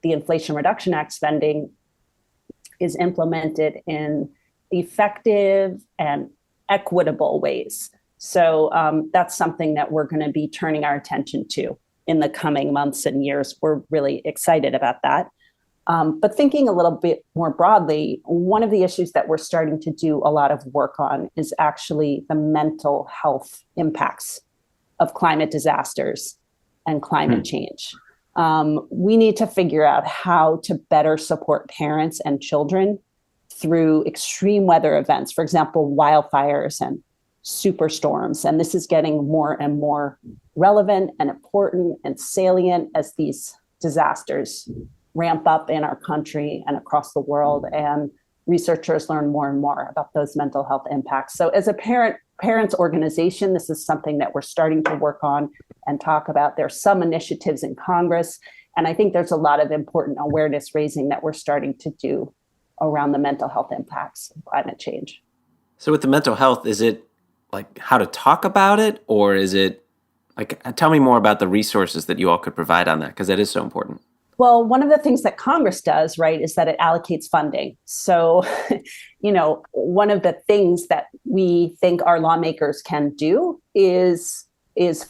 the Inflation Reduction Act spending is implemented in effective and equitable ways. So that's something that we're going to be turning our attention to in the coming months and years. We're really excited about that. But thinking a little bit more broadly, one of the issues that we're starting to do a lot of work on is actually the mental health impacts of climate disasters and climate change. We need to figure out how to better support parents and children through extreme weather events, for example, wildfires and superstorms. And this is getting more and more relevant and important and salient as these disasters ramp up in our country and across the world. And researchers learn more and more about those mental health impacts. So as a parents organization, this is something that we're starting to work on and talk about. There's some initiatives in Congress, and I think there's a lot of important awareness raising that we're starting to do around the mental health impacts of climate change. So with the mental health, is it like how to talk about it, or is it like, tell me more about the resources that you all could provide on that, because that is so important. Well, one of the things that Congress does, right, is that it allocates funding. So, one of the things that we think our lawmakers can do is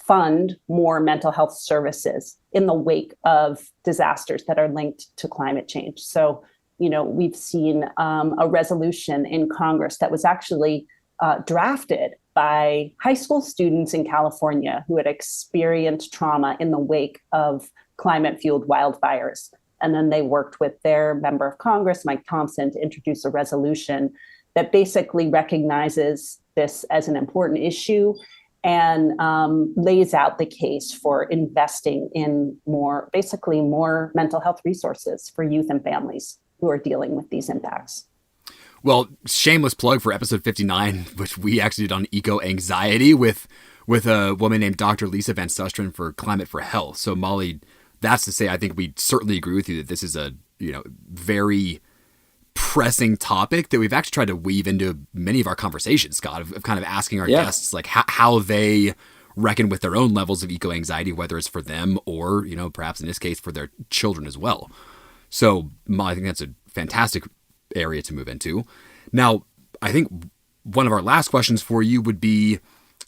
fund more mental health services in the wake of disasters that are linked to climate change. So, we've seen a resolution in Congress that was actually drafted by high school students in California who had experienced trauma in the wake of climate-fueled wildfires. And then they worked with their member of Congress, Mike Thompson, to introduce a resolution that basically recognizes this as an important issue and lays out the case for investing in more mental health resources for youth and families who are dealing with these impacts. Well, shameless plug for episode 59, which we actually did on eco-anxiety with a woman named Dr. Lisa Van Susteren for Climate for Health. So Molly, that's to say, I think we certainly agree with you that this is a very pressing topic that we've actually tried to weave into many of our conversations, Scott, of kind of asking our guests like how they reckon with their own levels of eco-anxiety, whether it's for them or, perhaps in this case for their children as well. So Molly, I think that's a fantastic area to move into. Now, I think one of our last questions for you would be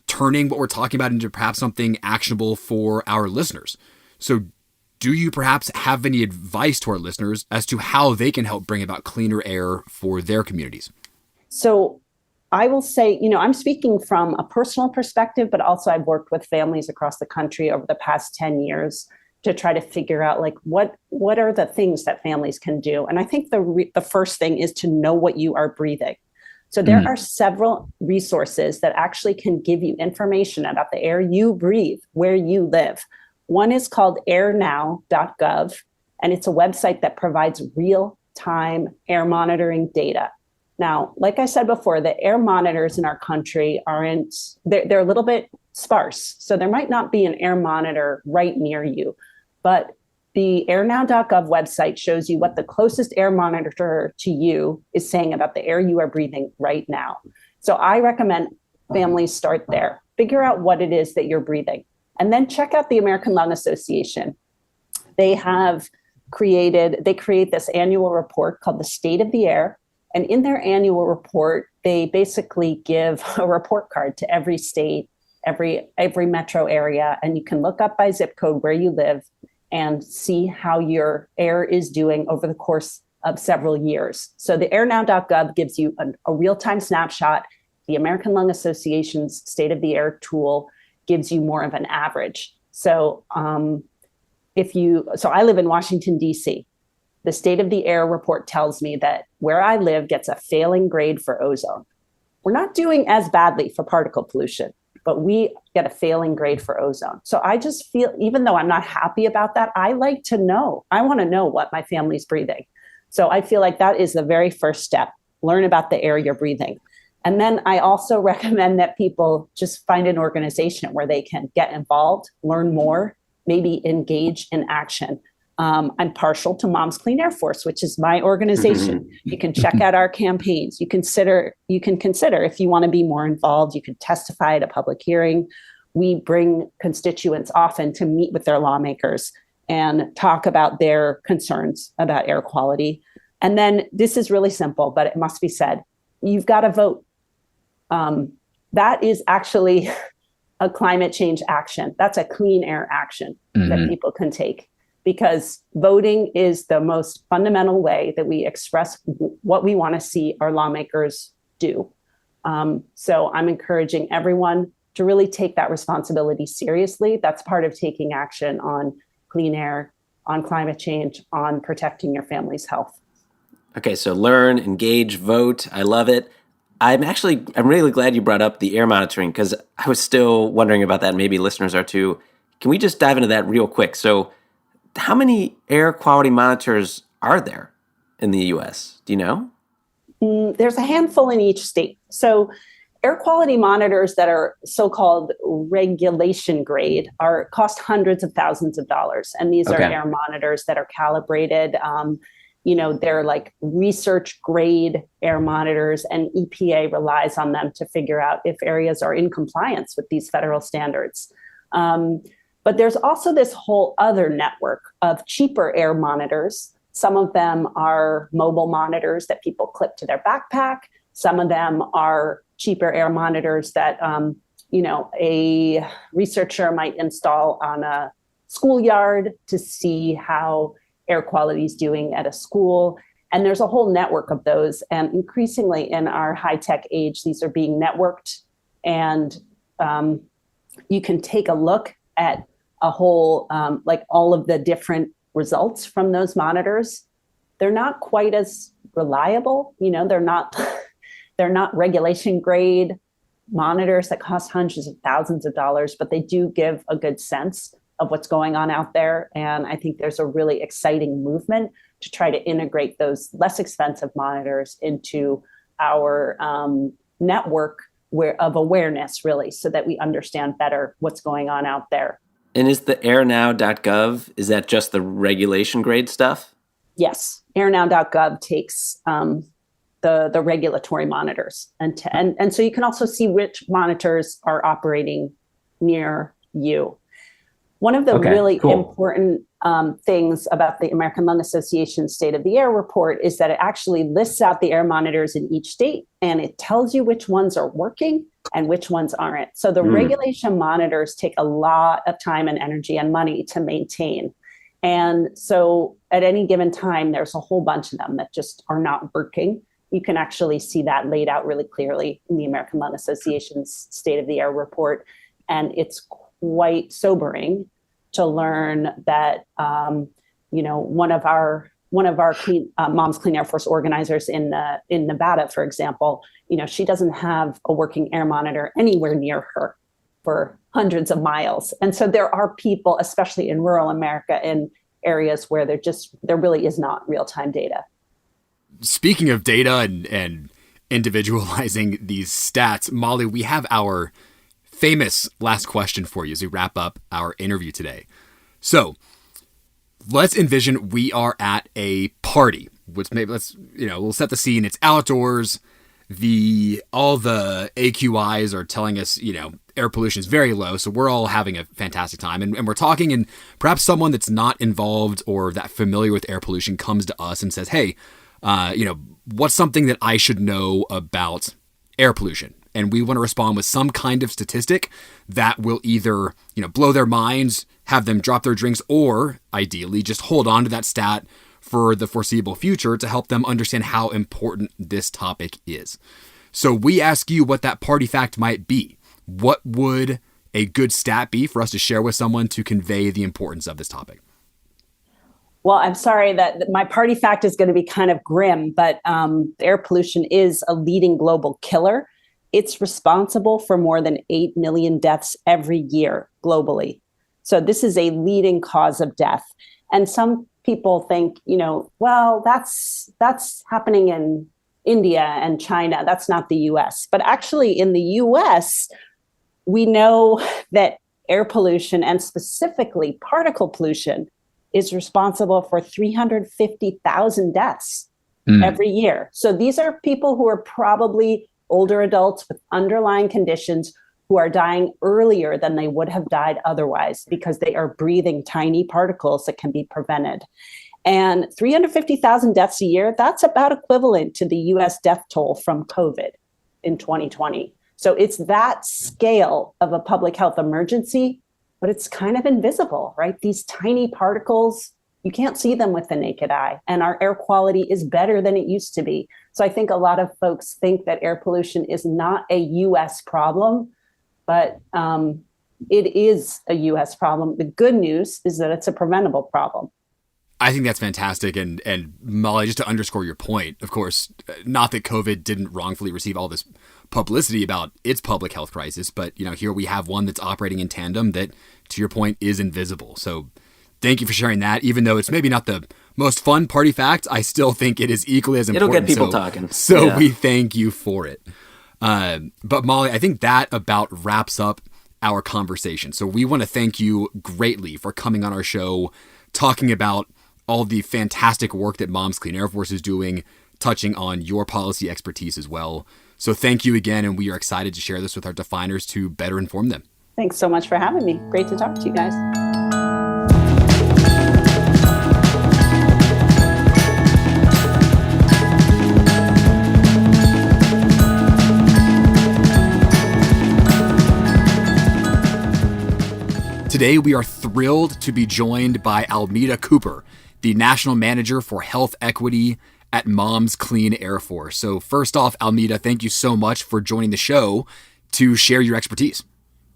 turning what we're talking about into perhaps something actionable for our listeners. So do you perhaps have any advice to our listeners as to how they can help bring about cleaner air for their communities? So I will say, I'm speaking from a personal perspective, but also I've worked with families across the country over the past 10 years to try to figure out what are the things that families can do. And I think the first thing is to know what you are breathing. So there are several resources that actually can give you information about the air you breathe, where you live. One is called airnow.gov, and it's a website that provides real-time air monitoring data. Now, like I said before, the air monitors in our country they're a little bit sparse. So there might not be an air monitor right near you, but the airnow.gov website shows you what the closest air monitor to you is saying about the air you are breathing right now. So I recommend families start there. Figure out what it is that you're breathing. And then check out the American Lung Association. They create this annual report called the State of the Air. And in their annual report, they basically give a report card to every state, every metro area, and you can look up by zip code where you live and see how your air is doing over the course of several years. So the airnow.gov gives you a real-time snapshot. The American Lung Association's State of the Air tool gives you more of an average. So I live in Washington, D.C. The State of the Air report tells me that where I live gets a failing grade for ozone. We're not doing as badly for particle pollution, but we get a failing grade for ozone. So I just feel, even though I'm not happy about that, I like to know. I want to know what my family's breathing. So I feel like that is the very first step. Learn about the air you're breathing. And then I also recommend that people just find an organization where they can get involved, learn more, maybe engage in action. I'm partial to Mom's Clean Air Force, which is my organization. You can check out our campaigns. You can consider if you want to be more involved, you can testify at a public hearing. We bring constituents often to meet with their lawmakers and talk about their concerns about air quality. And then this is really simple, but it must be said. You've got to vote. That is actually a climate change action. That's a clean air action that people can take, because voting is the most fundamental way that we express what we want to see our lawmakers do. So I'm encouraging everyone to really take that responsibility seriously. That's part of taking action on clean air, on climate change, on protecting your family's health. Okay, so learn, engage, vote. I love it. I'm really glad you brought up the air monitoring, because I was still wondering about that. Maybe listeners are too. Can we just dive into that real quick? So how many air quality monitors are there in the U.S.? Do you know? There's a handful in each state. So air quality monitors that are so-called regulation grade cost hundreds of thousands of dollars. And these are air monitors that are calibrated. They're like research grade air monitors, and EPA relies on them to figure out if areas are in compliance with these federal standards. But there's also this whole other network of cheaper air monitors. Some of them are mobile monitors that people clip to their backpack. Some of them are cheaper air monitors that, a researcher might install on a schoolyard to see how air quality is doing at a school. And there's a whole network of those. And increasingly in our high-tech age, these are being networked. And you can take a look at a whole, all of the different results from those monitors. They're not quite as reliable. They're not regulation grade monitors that cost hundreds of thousands of dollars, but they do give a good sense of what's going on out there. And I think there's a really exciting movement to try to integrate those less expensive monitors into our network of awareness, really, so that we understand better what's going on out there. And is the airnow.gov, is that just the regulation grade stuff? Yes. Airnow.gov takes the regulatory monitors. And so you can also see which monitors are operating near you. One of the important things about the American Lung Association State of the Air report is that it actually lists out the air monitors in each state, and it tells you which ones are working and which ones aren't. So the regulation monitors take a lot of time and energy and money to maintain. And so at any given time, there's a whole bunch of them that just are not working. You can actually see that laid out really clearly in the American Lung Association's State of the Air report. And it's quite sobering to learn that, one of our Mom's Clean Air Force organizers in Nevada, for example, she doesn't have a working air monitor anywhere near her for hundreds of miles. And so there are people, especially in rural America, in areas where there really is not real-time data. Speaking of data and individualizing these stats, Molly, we have our famous last question for you as we wrap up our interview today. So let's envision we are at a party, which maybe we'll set the scene. It's outdoors. All the AQIs are telling us, air pollution is very low. So we're all having a fantastic time. And we're talking, and perhaps someone that's not involved or that familiar with air pollution comes to us and says, hey, what's something that I should know about air pollution? And we want to respond with some kind of statistic that will either, blow their minds, have them drop their drinks, or ideally just hold on to that stat for the foreseeable future to help them understand how important this topic is. So we ask you what that party fact might be. What would a good stat be for us to share with someone to convey the importance of this topic? Well, I'm sorry that my party fact is going to be kind of grim, but air pollution is a leading global killer. it's responsible for more than 8 million deaths every year globally. So this is a leading cause of death. And some people think, well, that's happening in India and China. That's not the US. But actually in the US, we know that air pollution and specifically particle pollution is responsible for 350,000 deaths every year. So these are people who are probably older adults with underlying conditions who are dying earlier than they would have died otherwise because they are breathing tiny particles that can be prevented. And 350,000 deaths a year, that's about equivalent to the US death toll from COVID in 2020. So it's that scale of a public health emergency, but it's kind of invisible, right? These tiny particles, you can't see them with the naked eye, and our air quality is better than it used to be. So I think a lot of folks think that air pollution is not a US problem, but it is a US problem. The good news is that it's a preventable problem. I think that's fantastic. And Molly, just to underscore your point, of course, not that COVID didn't wrongfully receive all this publicity about its public health crisis, but here we have one that's operating in tandem that, to your point, is invisible. So thank you for sharing that. Even though it's maybe not the most fun party fact, I still think it is equally as important. It'll get people talking. So we thank you for it. But Molly, I think that about wraps up our conversation. So we want to thank you greatly for coming on our show, talking about all the fantastic work that Moms Clean Air Force is doing, touching on your policy expertise as well. So thank you again, and we are excited to share this with our definers to better inform them. Thanks so much for having me. Great to talk to you guys. Today, we are thrilled to be joined by Almeta Cooper, the National Manager for Health Equity at Moms Clean Air Force. So first off, Almeta, thank you so much for joining the show to share your expertise.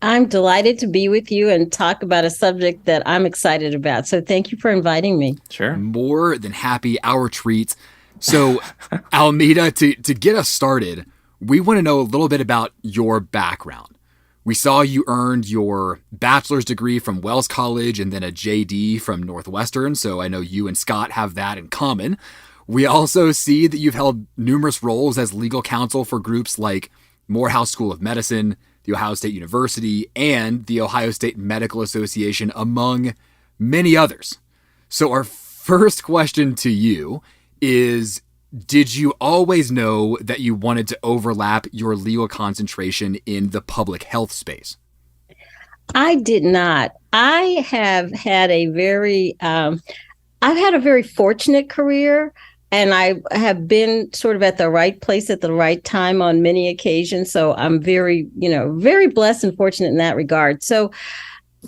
I'm delighted to be with you and talk about a subject that I'm excited about. So thank you for inviting me. Sure. More than happy, our treat. So Almeta, to get us started, we want to know a little bit about your background. We saw you earned your bachelor's degree from Wells College and then a JD from Northwestern, so I know you and Scott have that in common. We also see that you've held numerous roles as legal counsel for groups like Morehouse School of Medicine, The Ohio State University, and the Ohio State Medical Association, among many others. So our first question to you is, did you always know that you wanted to overlap your legal concentration in the public health space? I did not. I have had a very, I've had a very fortunate career, and I have been sort of at the right place at the right time on many occasions. So I'm very, very blessed and fortunate in that regard. So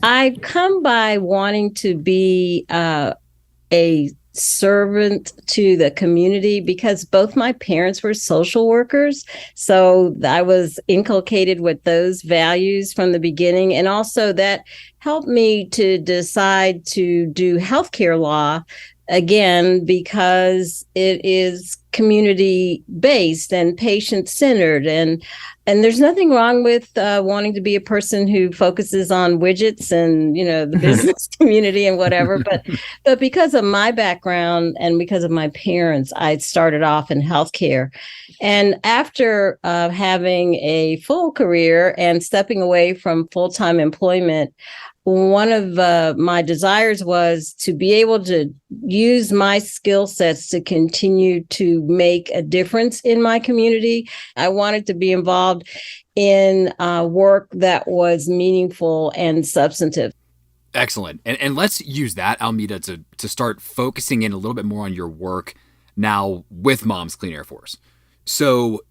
I've come by wanting to be a servant to the community because both my parents were social workers. So I was inculcated with those values from the beginning. And also that helped me to decide to do healthcare law again, because it is community based and patient centered. And there's nothing wrong with wanting to be a person who focuses on widgets and, the business community and whatever. But because of my background and because of my parents, I started off in healthcare. And after having a full career and stepping away from full-time employment, one of my desires was to be able to use my skill sets to continue to make a difference in my community. I wanted to be involved in work that was meaningful and substantive. Excellent. And let's use that, Almeta, to start focusing in a little bit more on your work now with Moms Clean Air Force. So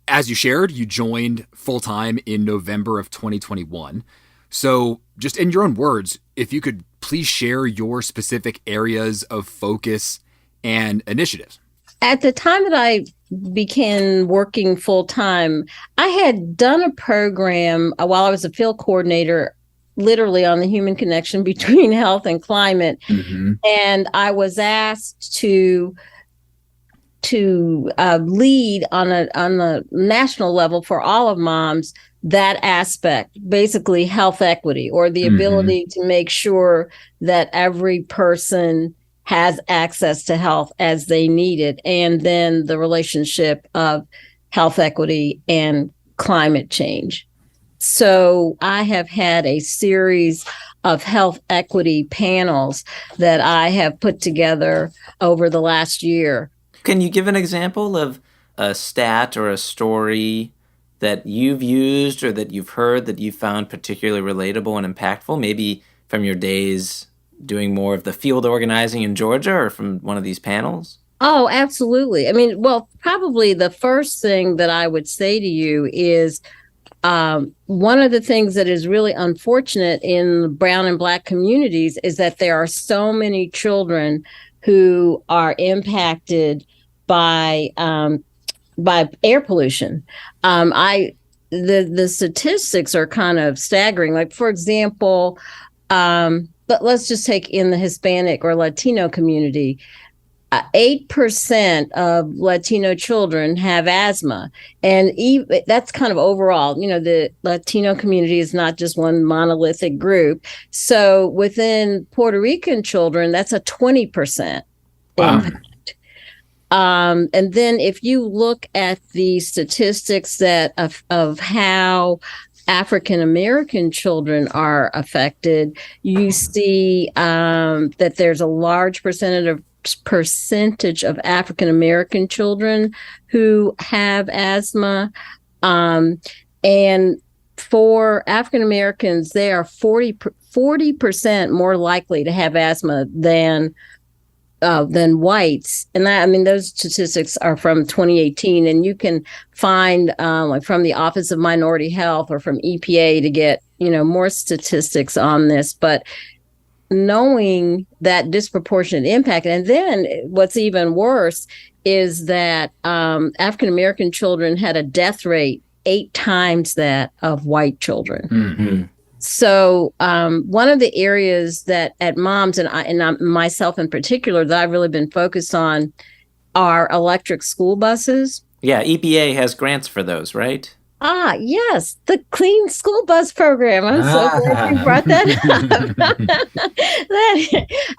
as you shared, you joined full-time in November of 2021. So just in your own words, if you could please share your specific areas of focus and initiatives. At the time that I began working full time, I had done a program while I was a field coordinator, literally on the human connection between health and climate. Mm-hmm. And I was asked to lead on the national level for all of moms that aspect, basically health equity, or the ability to make sure that every person has access to health as they need it, and then the relationship of health equity and climate change. So I have had a series of health equity panels that I have put together over the last year. Can you give an example of a stat or a story that you've used or that you've heard that you found particularly relatable and impactful, maybe from your days doing more of the field organizing in Georgia or from one of these panels? Oh, absolutely. I mean, well, probably the first thing that I would say to you is one of the things that is really unfortunate in brown and Black communities is that there are so many children who are impacted by air pollution. The statistics are kind of staggering. Like, for example, but let's just take in the Hispanic or Latino community, 8% of Latino children have asthma. And that's kind of overall, you know, the Latino community is not just one monolithic group. So within Puerto Rican children, that's a 20% impact. And then if you look at the statistics of how African American children are affected, you see that there's a large percentage of African American children who have asthma. And for African Americans, they are 40% more likely to have asthma than whites. And that, I mean, those statistics are from 2018, and you can find like from the Office of Minority Health or from EPA to get, you know, more statistics on this. But knowing that disproportionate impact, and then what's even worse is that African American children had a death rate 8 times that of white children. Mm-hmm. So one of the areas that at Moms and myself in particular that I've really been focused on are electric school buses. Yeah, EPA has grants for those, right? Yes, the Clean School Bus Program. I'm so glad you brought that up.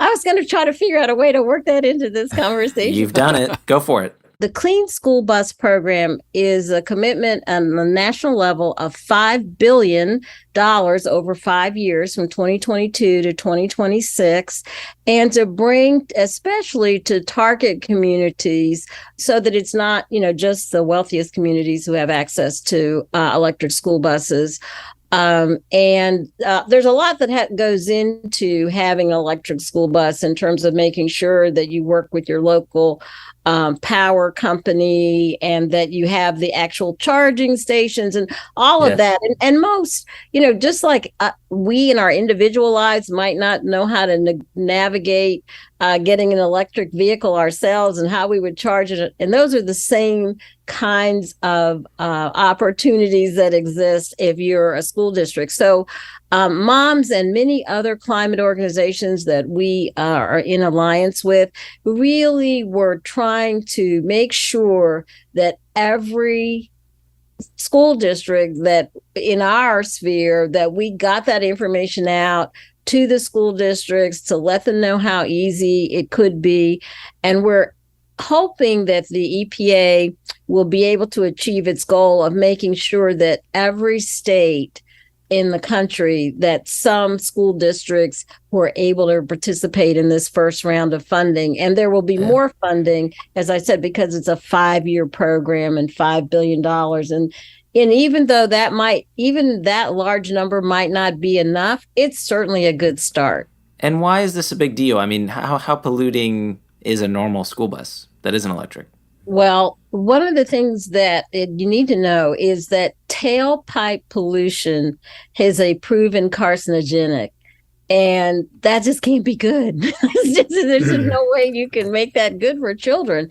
I was going to try to figure out a way to work that into this conversation. You've done it. Go for it. The Clean School Bus Program is a commitment on the national level of $5 billion over 5 years from 2022 to 2026, and to bring especially to target communities so that it's not, you know, just the wealthiest communities who have access to electric school buses. And there's a lot that goes into having an electric school bus in terms of making sure that you work with your local power company and that you have the actual charging stations and all of that. And most, you know, just like we in our individual lives might not know how to navigate getting an electric vehicle ourselves and how we would charge it. And those are the same kinds of opportunities that exist if you're a school district. So Moms and many other climate organizations that we are in alliance with really were trying to make sure that every school district that in our sphere, that we got that information out to the school districts to let them know how easy it could be. And we're hoping that the EPA will be able to achieve its goal of making sure that every state in the country, that some school districts were able to participate in this first round of funding. And there will be more funding, as I said, because it's a 5-year program and $5 billion. And even though that large number might not be enough, it's certainly a good start. And why is this a big deal? I mean, how polluting is a normal school bus that isn't electric? Well, one of the things that you need to know is that tailpipe pollution is a proven carcinogenic, and that just can't be good. There's just no way you can make that good for children.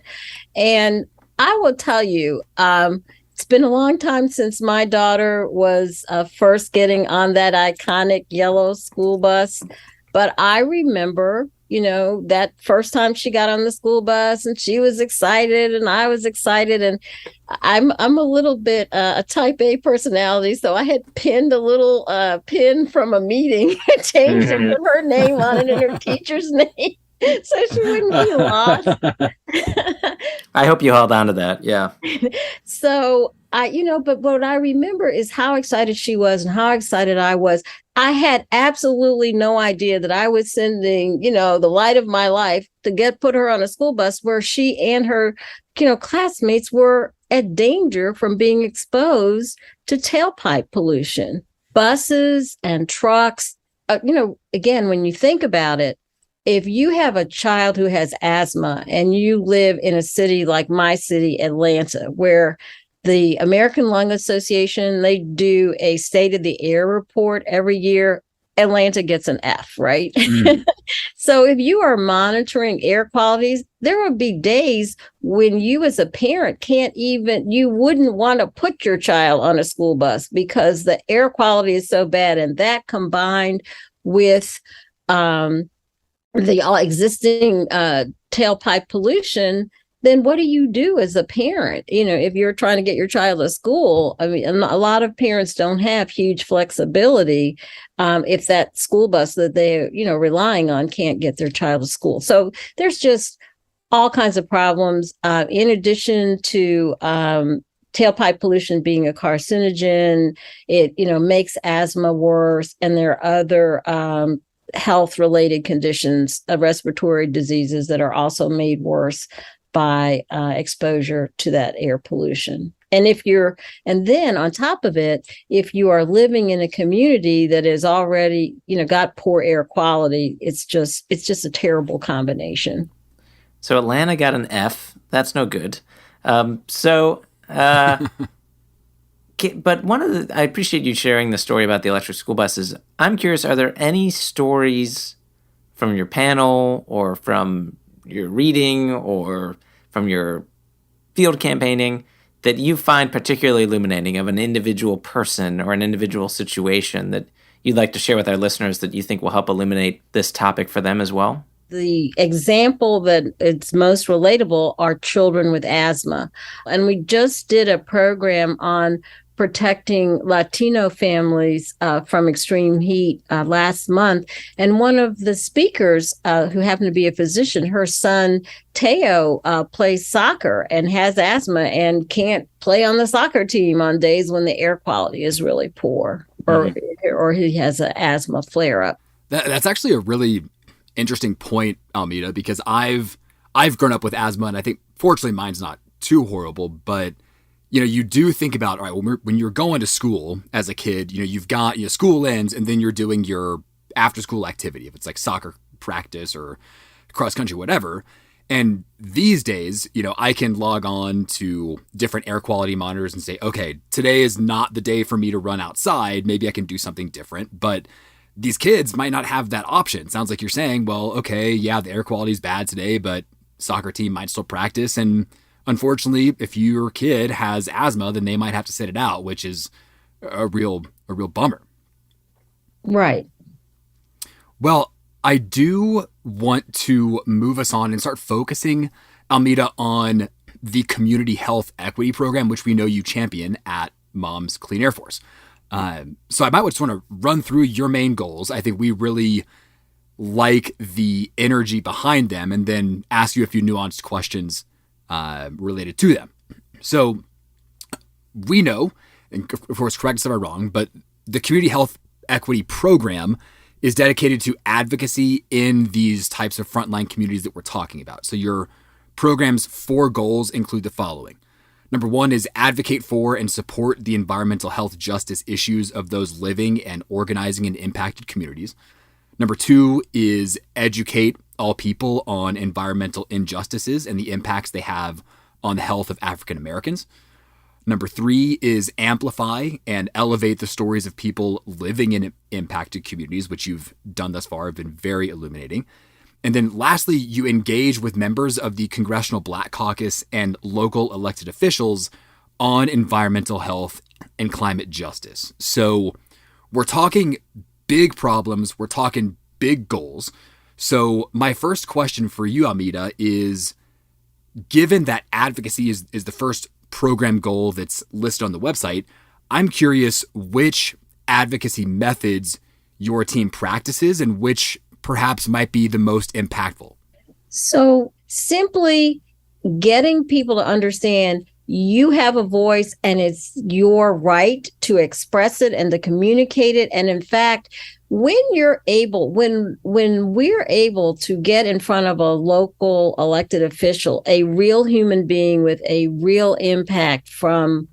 And I will tell you, it's been a long time since my daughter was first getting on that iconic yellow school bus, but I remember that first time she got on the school bus, and she was excited and I was excited. And I'm a little bit a type A personality. So I had pinned a little pin from a meeting and changed it, put her name on it and her teacher's name. So she wouldn't be lost. I hope you held on to that. Yeah. So but what I remember is how excited she was and how excited I was. I had absolutely no idea that I was sending, the light of my life to put her on a school bus where she and her, classmates were at danger from being exposed to tailpipe pollution. Buses and trucks, again, when you think about it, if you have a child who has asthma and you live in a city like my city, Atlanta, where the American Lung Association, they do a state of the air report every year, Atlanta gets an F, right? So if you are monitoring air qualities, there will be days when you as a parent you wouldn't want to put your child on a school bus because the air quality is so bad. And that combined with the existing tailpipe pollution, then what do you do as a parent? If you're trying to get your child to school, I mean, a lot of parents don't have huge flexibility if that school bus that they're, relying on can't get their child to school. So there's just all kinds of problems. In addition to tailpipe pollution being a carcinogen, it, makes asthma worse. And there are other health-related conditions, respiratory diseases that are also made worse by exposure to that air pollution. And then on top of it, if you are living in a community that is already, got poor air quality, it's just a terrible combination. So Atlanta got an F. That's no good. But I appreciate you sharing the story about the electric school buses. I'm curious, are there any stories from your panel or from your reading or from your field campaigning that you find particularly illuminating of an individual person or an individual situation that you'd like to share with our listeners that you think will help illuminate this topic for them as well? The example that it's most relatable are children with asthma. And we just did a program on protecting Latino families from extreme heat last month. And one of the speakers who happened to be a physician, her son, Teo, plays soccer and has asthma and can't play on the soccer team on days when the air quality is really poor or he has an asthma flare-up. That's actually a really interesting point, Almeta, because I've grown up with asthma, and I think fortunately mine's not too horrible, but you do think about, all right, when you're going to school as a kid, you've got, school ends and then you're doing your after school activity, if it's like soccer practice or cross country, whatever. And these days, I can log on to different air quality monitors and say, okay, today is not the day for me to run outside. Maybe I can do something different. But these kids might not have that option. Sounds like you're saying, well, okay, yeah, the air quality is bad today, but soccer team might still practice. And unfortunately, if your kid has asthma, then they might have to sit it out, which is a real bummer. Right. Well, I do want to move us on and start focusing, Almeta, on the community health equity program, which we know you champion at Mom's Clean Air Force. So I might just want to run through your main goals. I think we really like the energy behind them, and then ask you a few nuanced questions related to them. So we know, and of course correct us if I'm wrong, but the community health equity program is dedicated to advocacy in these types of frontline communities that we're talking about. So your program's 4 goals include the following. Number 1 is advocate for and support the environmental health justice issues of those living and organizing in impacted communities. Number 2 is educate all people on environmental injustices and the impacts they have on the health of African Americans. Number 3 is amplify and elevate the stories of people living in impacted communities, which you've done thus far, have been very illuminating. And then lastly, you engage with members of the Congressional Black Caucus and local elected officials on environmental health and climate justice. So we're talking big problems, we're talking big goals. So my first question for you, Almeta, is given that advocacy is the first program goal that's listed on the website, I'm curious which advocacy methods your team practices and which perhaps might be the most impactful. So simply getting people to understand you have a voice and it's your right to express it and to communicate it. And in fact, when we're able to get in front of a local elected official, a real human being with a real impact from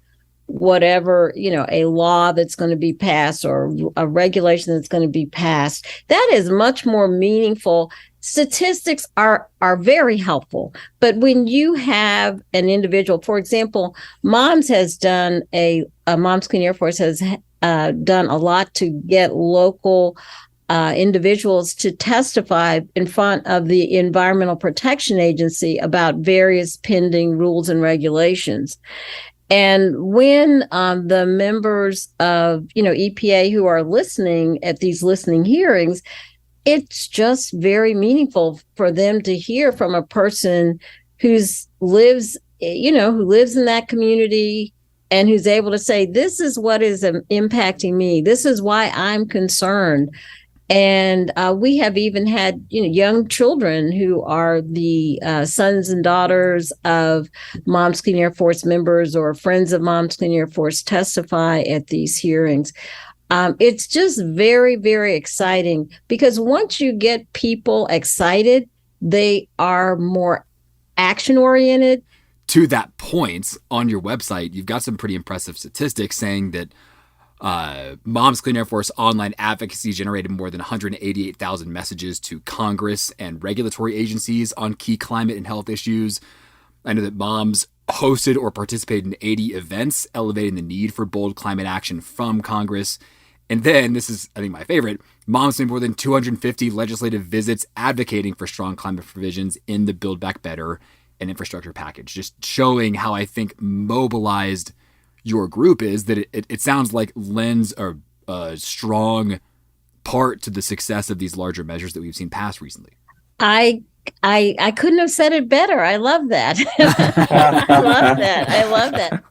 whatever, a law that's going to be passed or a regulation that's going to be passed, that is much more meaningful. Statistics are very helpful, but when you have an individual, for example, Moms Clean Air Force has done a lot to get local individuals to testify in front of the Environmental Protection Agency about various pending rules and regulations. And when the members of EPA who are listening at these listening hearings, it's just very meaningful for them to hear from a person who lives in that community and who's able to say, this is what is impacting me. This is why I'm concerned. And we have even had, young children who are the sons and daughters of Moms Clean Air Force members or friends of Moms Clean Air Force testify at these hearings. It's just very, very exciting because once you get people excited, they are more action oriented. To that point, on your website, you've got some pretty impressive statistics saying that Moms Clean Air Force online advocacy generated more than 188,000 messages to Congress and regulatory agencies on key climate and health issues. I know that Moms hosted or participated in 80 events, elevating the need for bold climate action from Congress. And then, this is, I think, my favorite, Moms made more than 250 legislative visits advocating for strong climate provisions in the Build Back Better and infrastructure package, just showing how I think mobilized your group is, that it sounds like lends a strong part to the success of these larger measures that we've seen passed recently. I couldn't have said it better. I love that. I love that.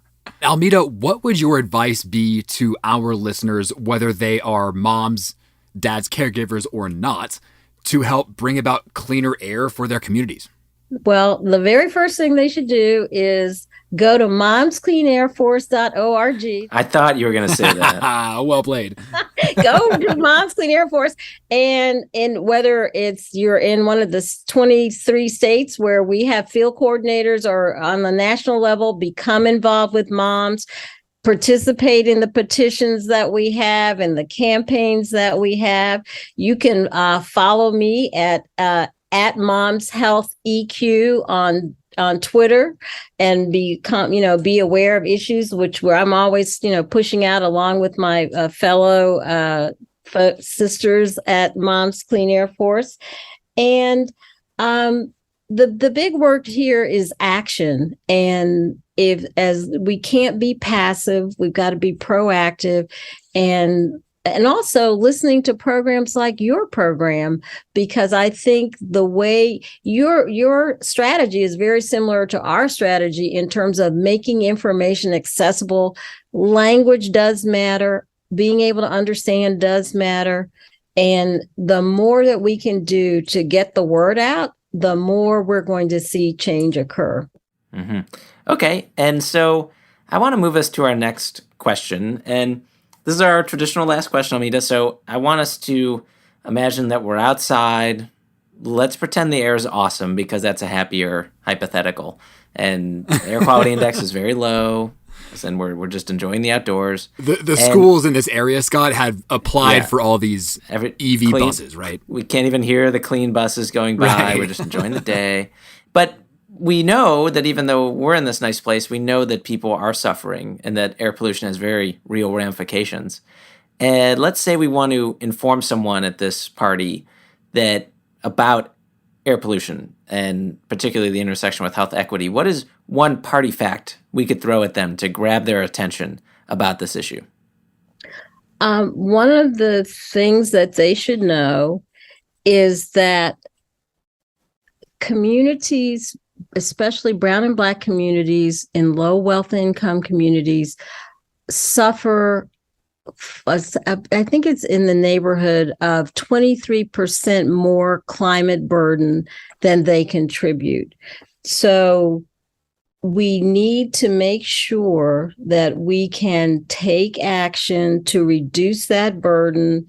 Almeta, what would your advice be to our listeners, whether they are moms, dads, caregivers, or not, to help bring about cleaner air for their communities? Well, the very first thing they should do is go to momscleanairforce.org. I thought you were going to say that. Well played. Go to Moms Clean Air Force, and whether you're in one of the 23 states where we have field coordinators or on the national level, become involved with moms, participate in the petitions that we have and the campaigns that we have. You can follow me at Moms Health EQ on Twitter and be aware of issues where I'm always, pushing out along with my fellow sisters at Moms Clean Air Force. And the big word here is action. And as we can't be passive, we've got to be proactive and also listening to programs like your program, because I think the way your strategy is very similar to our strategy in terms of making information accessible. Language does matter. Being able to understand does matter. And the more that we can do to get the word out, the more we're going to see change occur. Mm-hmm. Okay. And so I want to move us to our next question. And this is our traditional last question, Almeta. So I want us to imagine that we're outside. Let's pretend the air is awesome, because that's a happier hypothetical. And the air quality index is very low, and we're just enjoying the outdoors. The schools in this area, Scott, had applied for all these EV buses, right? We can't even hear the clean buses going by. Right. We're just enjoying the day. But we know that even though we're in this nice place, we know that people are suffering and that air pollution has very real ramifications. And let's say we want to inform someone at this party about air pollution, and particularly the intersection with health equity. What is one party fact we could throw at them to grab their attention about this issue? One of the things that they should know is that communities, especially brown and black communities in low wealth income communities, suffer. I think it's in the neighborhood of 23% more climate burden than they contribute. So we need to make sure that we can take action to reduce that burden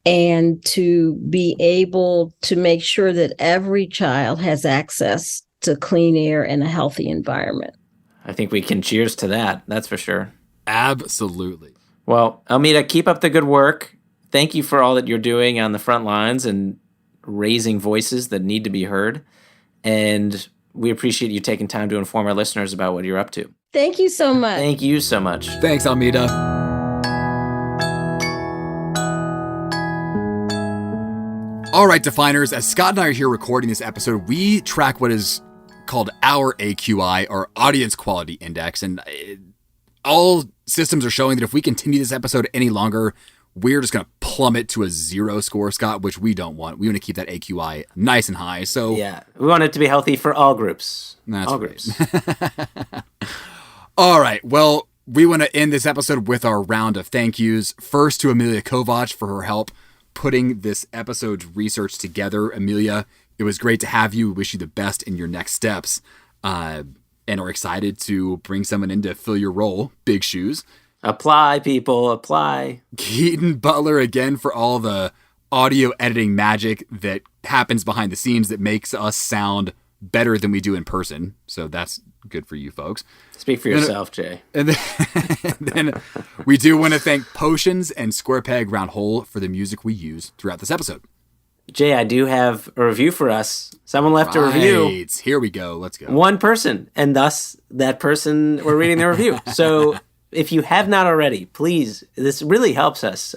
and to be able to make sure that every child has access to clean air and a healthy environment. I think we can cheers to that. That's for sure. Absolutely. Well, Almeta, keep up the good work. Thank you for all that you're doing on the front lines and raising voices that need to be heard. And we appreciate you taking time to inform our listeners about what you're up to. Thank you so much. Thank you so much. Thanks, Almeta. All right, Definers, as Scott and I are here recording this episode, we track what is called our AQI, or Audience Quality Index. And all systems are showing that if we continue this episode any longer, we're just going to plummet to a 0 score, Scott, which we don't want. We want to keep that AQI nice and high. So yeah, we want it to be healthy for all groups. That's all right. groups. All right. Well, we want to end this episode with our round of thank yous. First to Amelia Kovac for her help putting this episode's research together. Amelia, it was great to have you. We wish you the best in your next steps. And are excited to bring someone in to fill your role. Big shoes. Apply, people, apply. Keaton Butler, again, for all the audio editing magic that happens behind the scenes that makes us sound better than we do in person. So that's good for you folks. Speak for yourself, Jay. And then we do want to thank Potions and Square Peg Round Hole for the music we use throughout this episode. Jay, I do have a review for us. Someone left a review. Here we go. Let's go. One person, and thus that person, we're reading their review. So if you have not already, please, this really helps us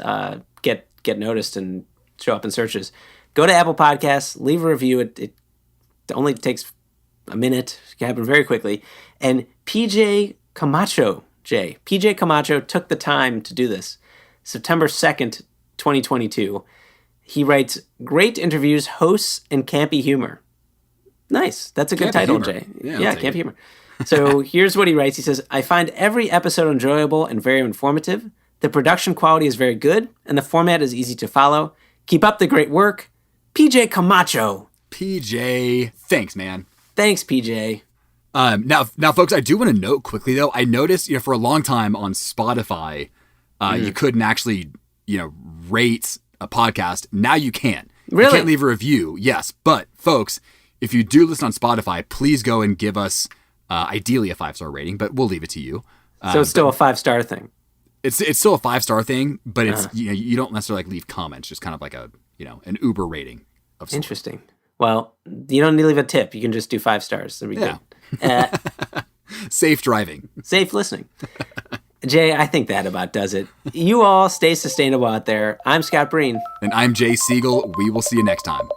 get noticed and show up in searches. Go to Apple Podcasts, leave a review. It only takes a minute. It can happen very quickly. And PJ Camacho took the time to do this. September 2nd, 2022. He writes, great interviews, hosts, and campy humor. Nice. That's a good title, humor. Jay. Yeah, campy humor. So here's what he writes. He says, I find every episode enjoyable and very informative. The production quality is very good, and the format is easy to follow. Keep up the great work. PJ Camacho. PJ, thanks, man. Thanks, PJ. Now, folks, I do want to note quickly, though, I noticed, for a long time on Spotify, you couldn't actually, rate a podcast. Now you can. Really? You can't leave a review. Yes. But folks, if you do listen on Spotify, please go and give us ideally a 5-star rating, but we'll leave it to you. So it's still a 5-star thing. It's still a 5-star thing, but it's you don't necessarily leave comments, just kind of like a an Uber rating of something. Interesting. Well, you don't need to leave a tip. You can just do 5 stars. That'd be good. Safe driving. Safe listening. Jay, I think that about does it. You all stay sustainable out there. I'm Scott Breen. And I'm Jay Siegel. We will see you next time.